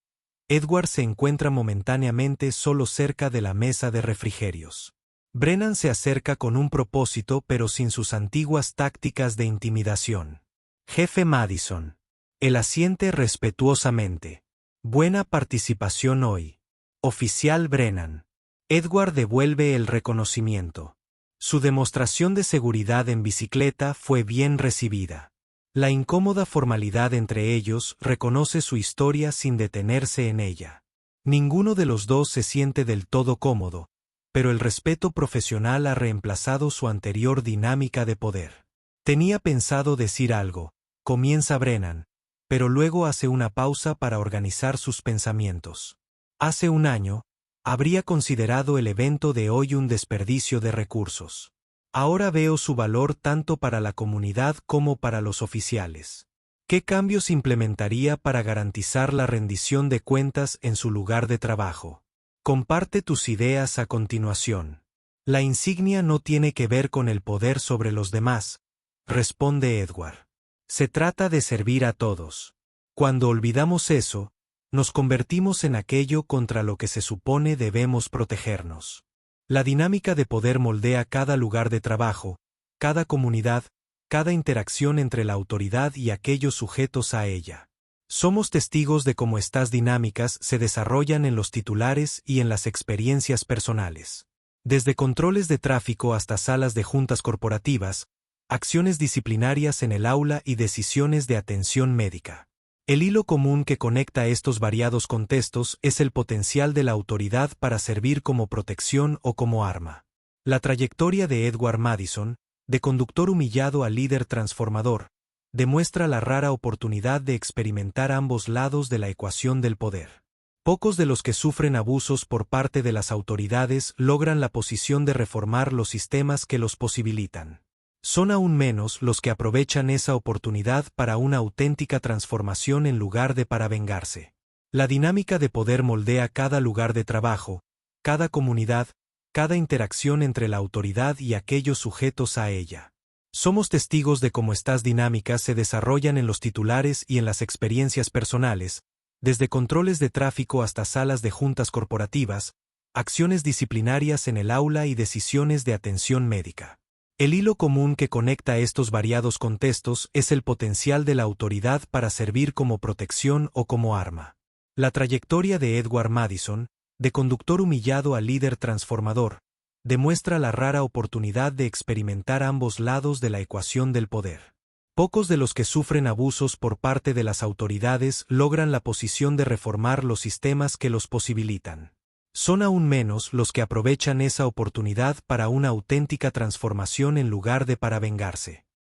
Edward se encuentra momentáneamente solo cerca de la mesa de refrigerios. Brennan se acerca con un propósito pero sin sus antiguas tácticas de intimidación. Jefe Madison. Él asiente respetuosamente. Buena participación hoy. Oficial Brennan. Edward devuelve el reconocimiento. Su demostración de seguridad en bicicleta fue bien recibida. La incómoda formalidad entre ellos reconoce su historia sin detenerse en ella. Ninguno de los dos se siente del todo cómodo, pero el respeto profesional ha reemplazado su anterior dinámica de poder. Tenía pensado decir algo, comienza Brennan, pero luego hace una pausa para organizar sus pensamientos. Hace un año, habría considerado el evento de hoy un desperdicio de recursos. Ahora veo su valor tanto para la comunidad como para los oficiales. ¿Qué cambios implementaría para garantizar la rendición de cuentas en su lugar de trabajo? Comparte tus ideas a continuación. La insignia no tiene que ver con el poder sobre los demás, responde Edward. Se trata de servir a todos. Cuando olvidamos eso, nos convertimos en aquello contra lo que se supone debemos protegernos. La dinámica de poder moldea cada lugar de trabajo, cada comunidad, cada interacción entre la autoridad y aquellos sujetos a ella. Somos testigos de cómo estas dinámicas se desarrollan en los titulares y en las experiencias personales. Desde controles de tráfico hasta salas de juntas corporativas, acciones disciplinarias en el aula y decisiones de atención médica. El hilo común que conecta estos variados contextos es el potencial de la autoridad para servir como protección o como arma. La trayectoria de Edward Madison, de conductor humillado a líder transformador, demuestra la rara oportunidad de experimentar ambos lados de la ecuación del poder. Pocos de los que sufren abusos por parte de las autoridades logran la posición de reformar los sistemas que los posibilitan. Son aún menos los que aprovechan esa oportunidad para una auténtica transformación en lugar de para vengarse. La dinámica de poder moldea cada lugar de trabajo, cada comunidad, cada interacción entre la autoridad y aquellos sujetos a ella. Somos testigos de cómo estas dinámicas se desarrollan en los titulares y en las experiencias personales, desde controles de tráfico hasta salas de juntas corporativas, acciones disciplinarias en el aula y decisiones de atención médica. El hilo común que conecta estos variados contextos es el potencial de la autoridad para servir como protección o como arma. La trayectoria de Edward Madison, de conductor humillado a líder transformador, demuestra la rara oportunidad de experimentar ambos lados de la ecuación del poder. Pocos de los que sufren abusos por parte de las autoridades logran la posición de reformar los sistemas que los posibilitan. Son aún menos los que aprovechan esa oportunidad para una auténtica transformación en lugar de para vengarse.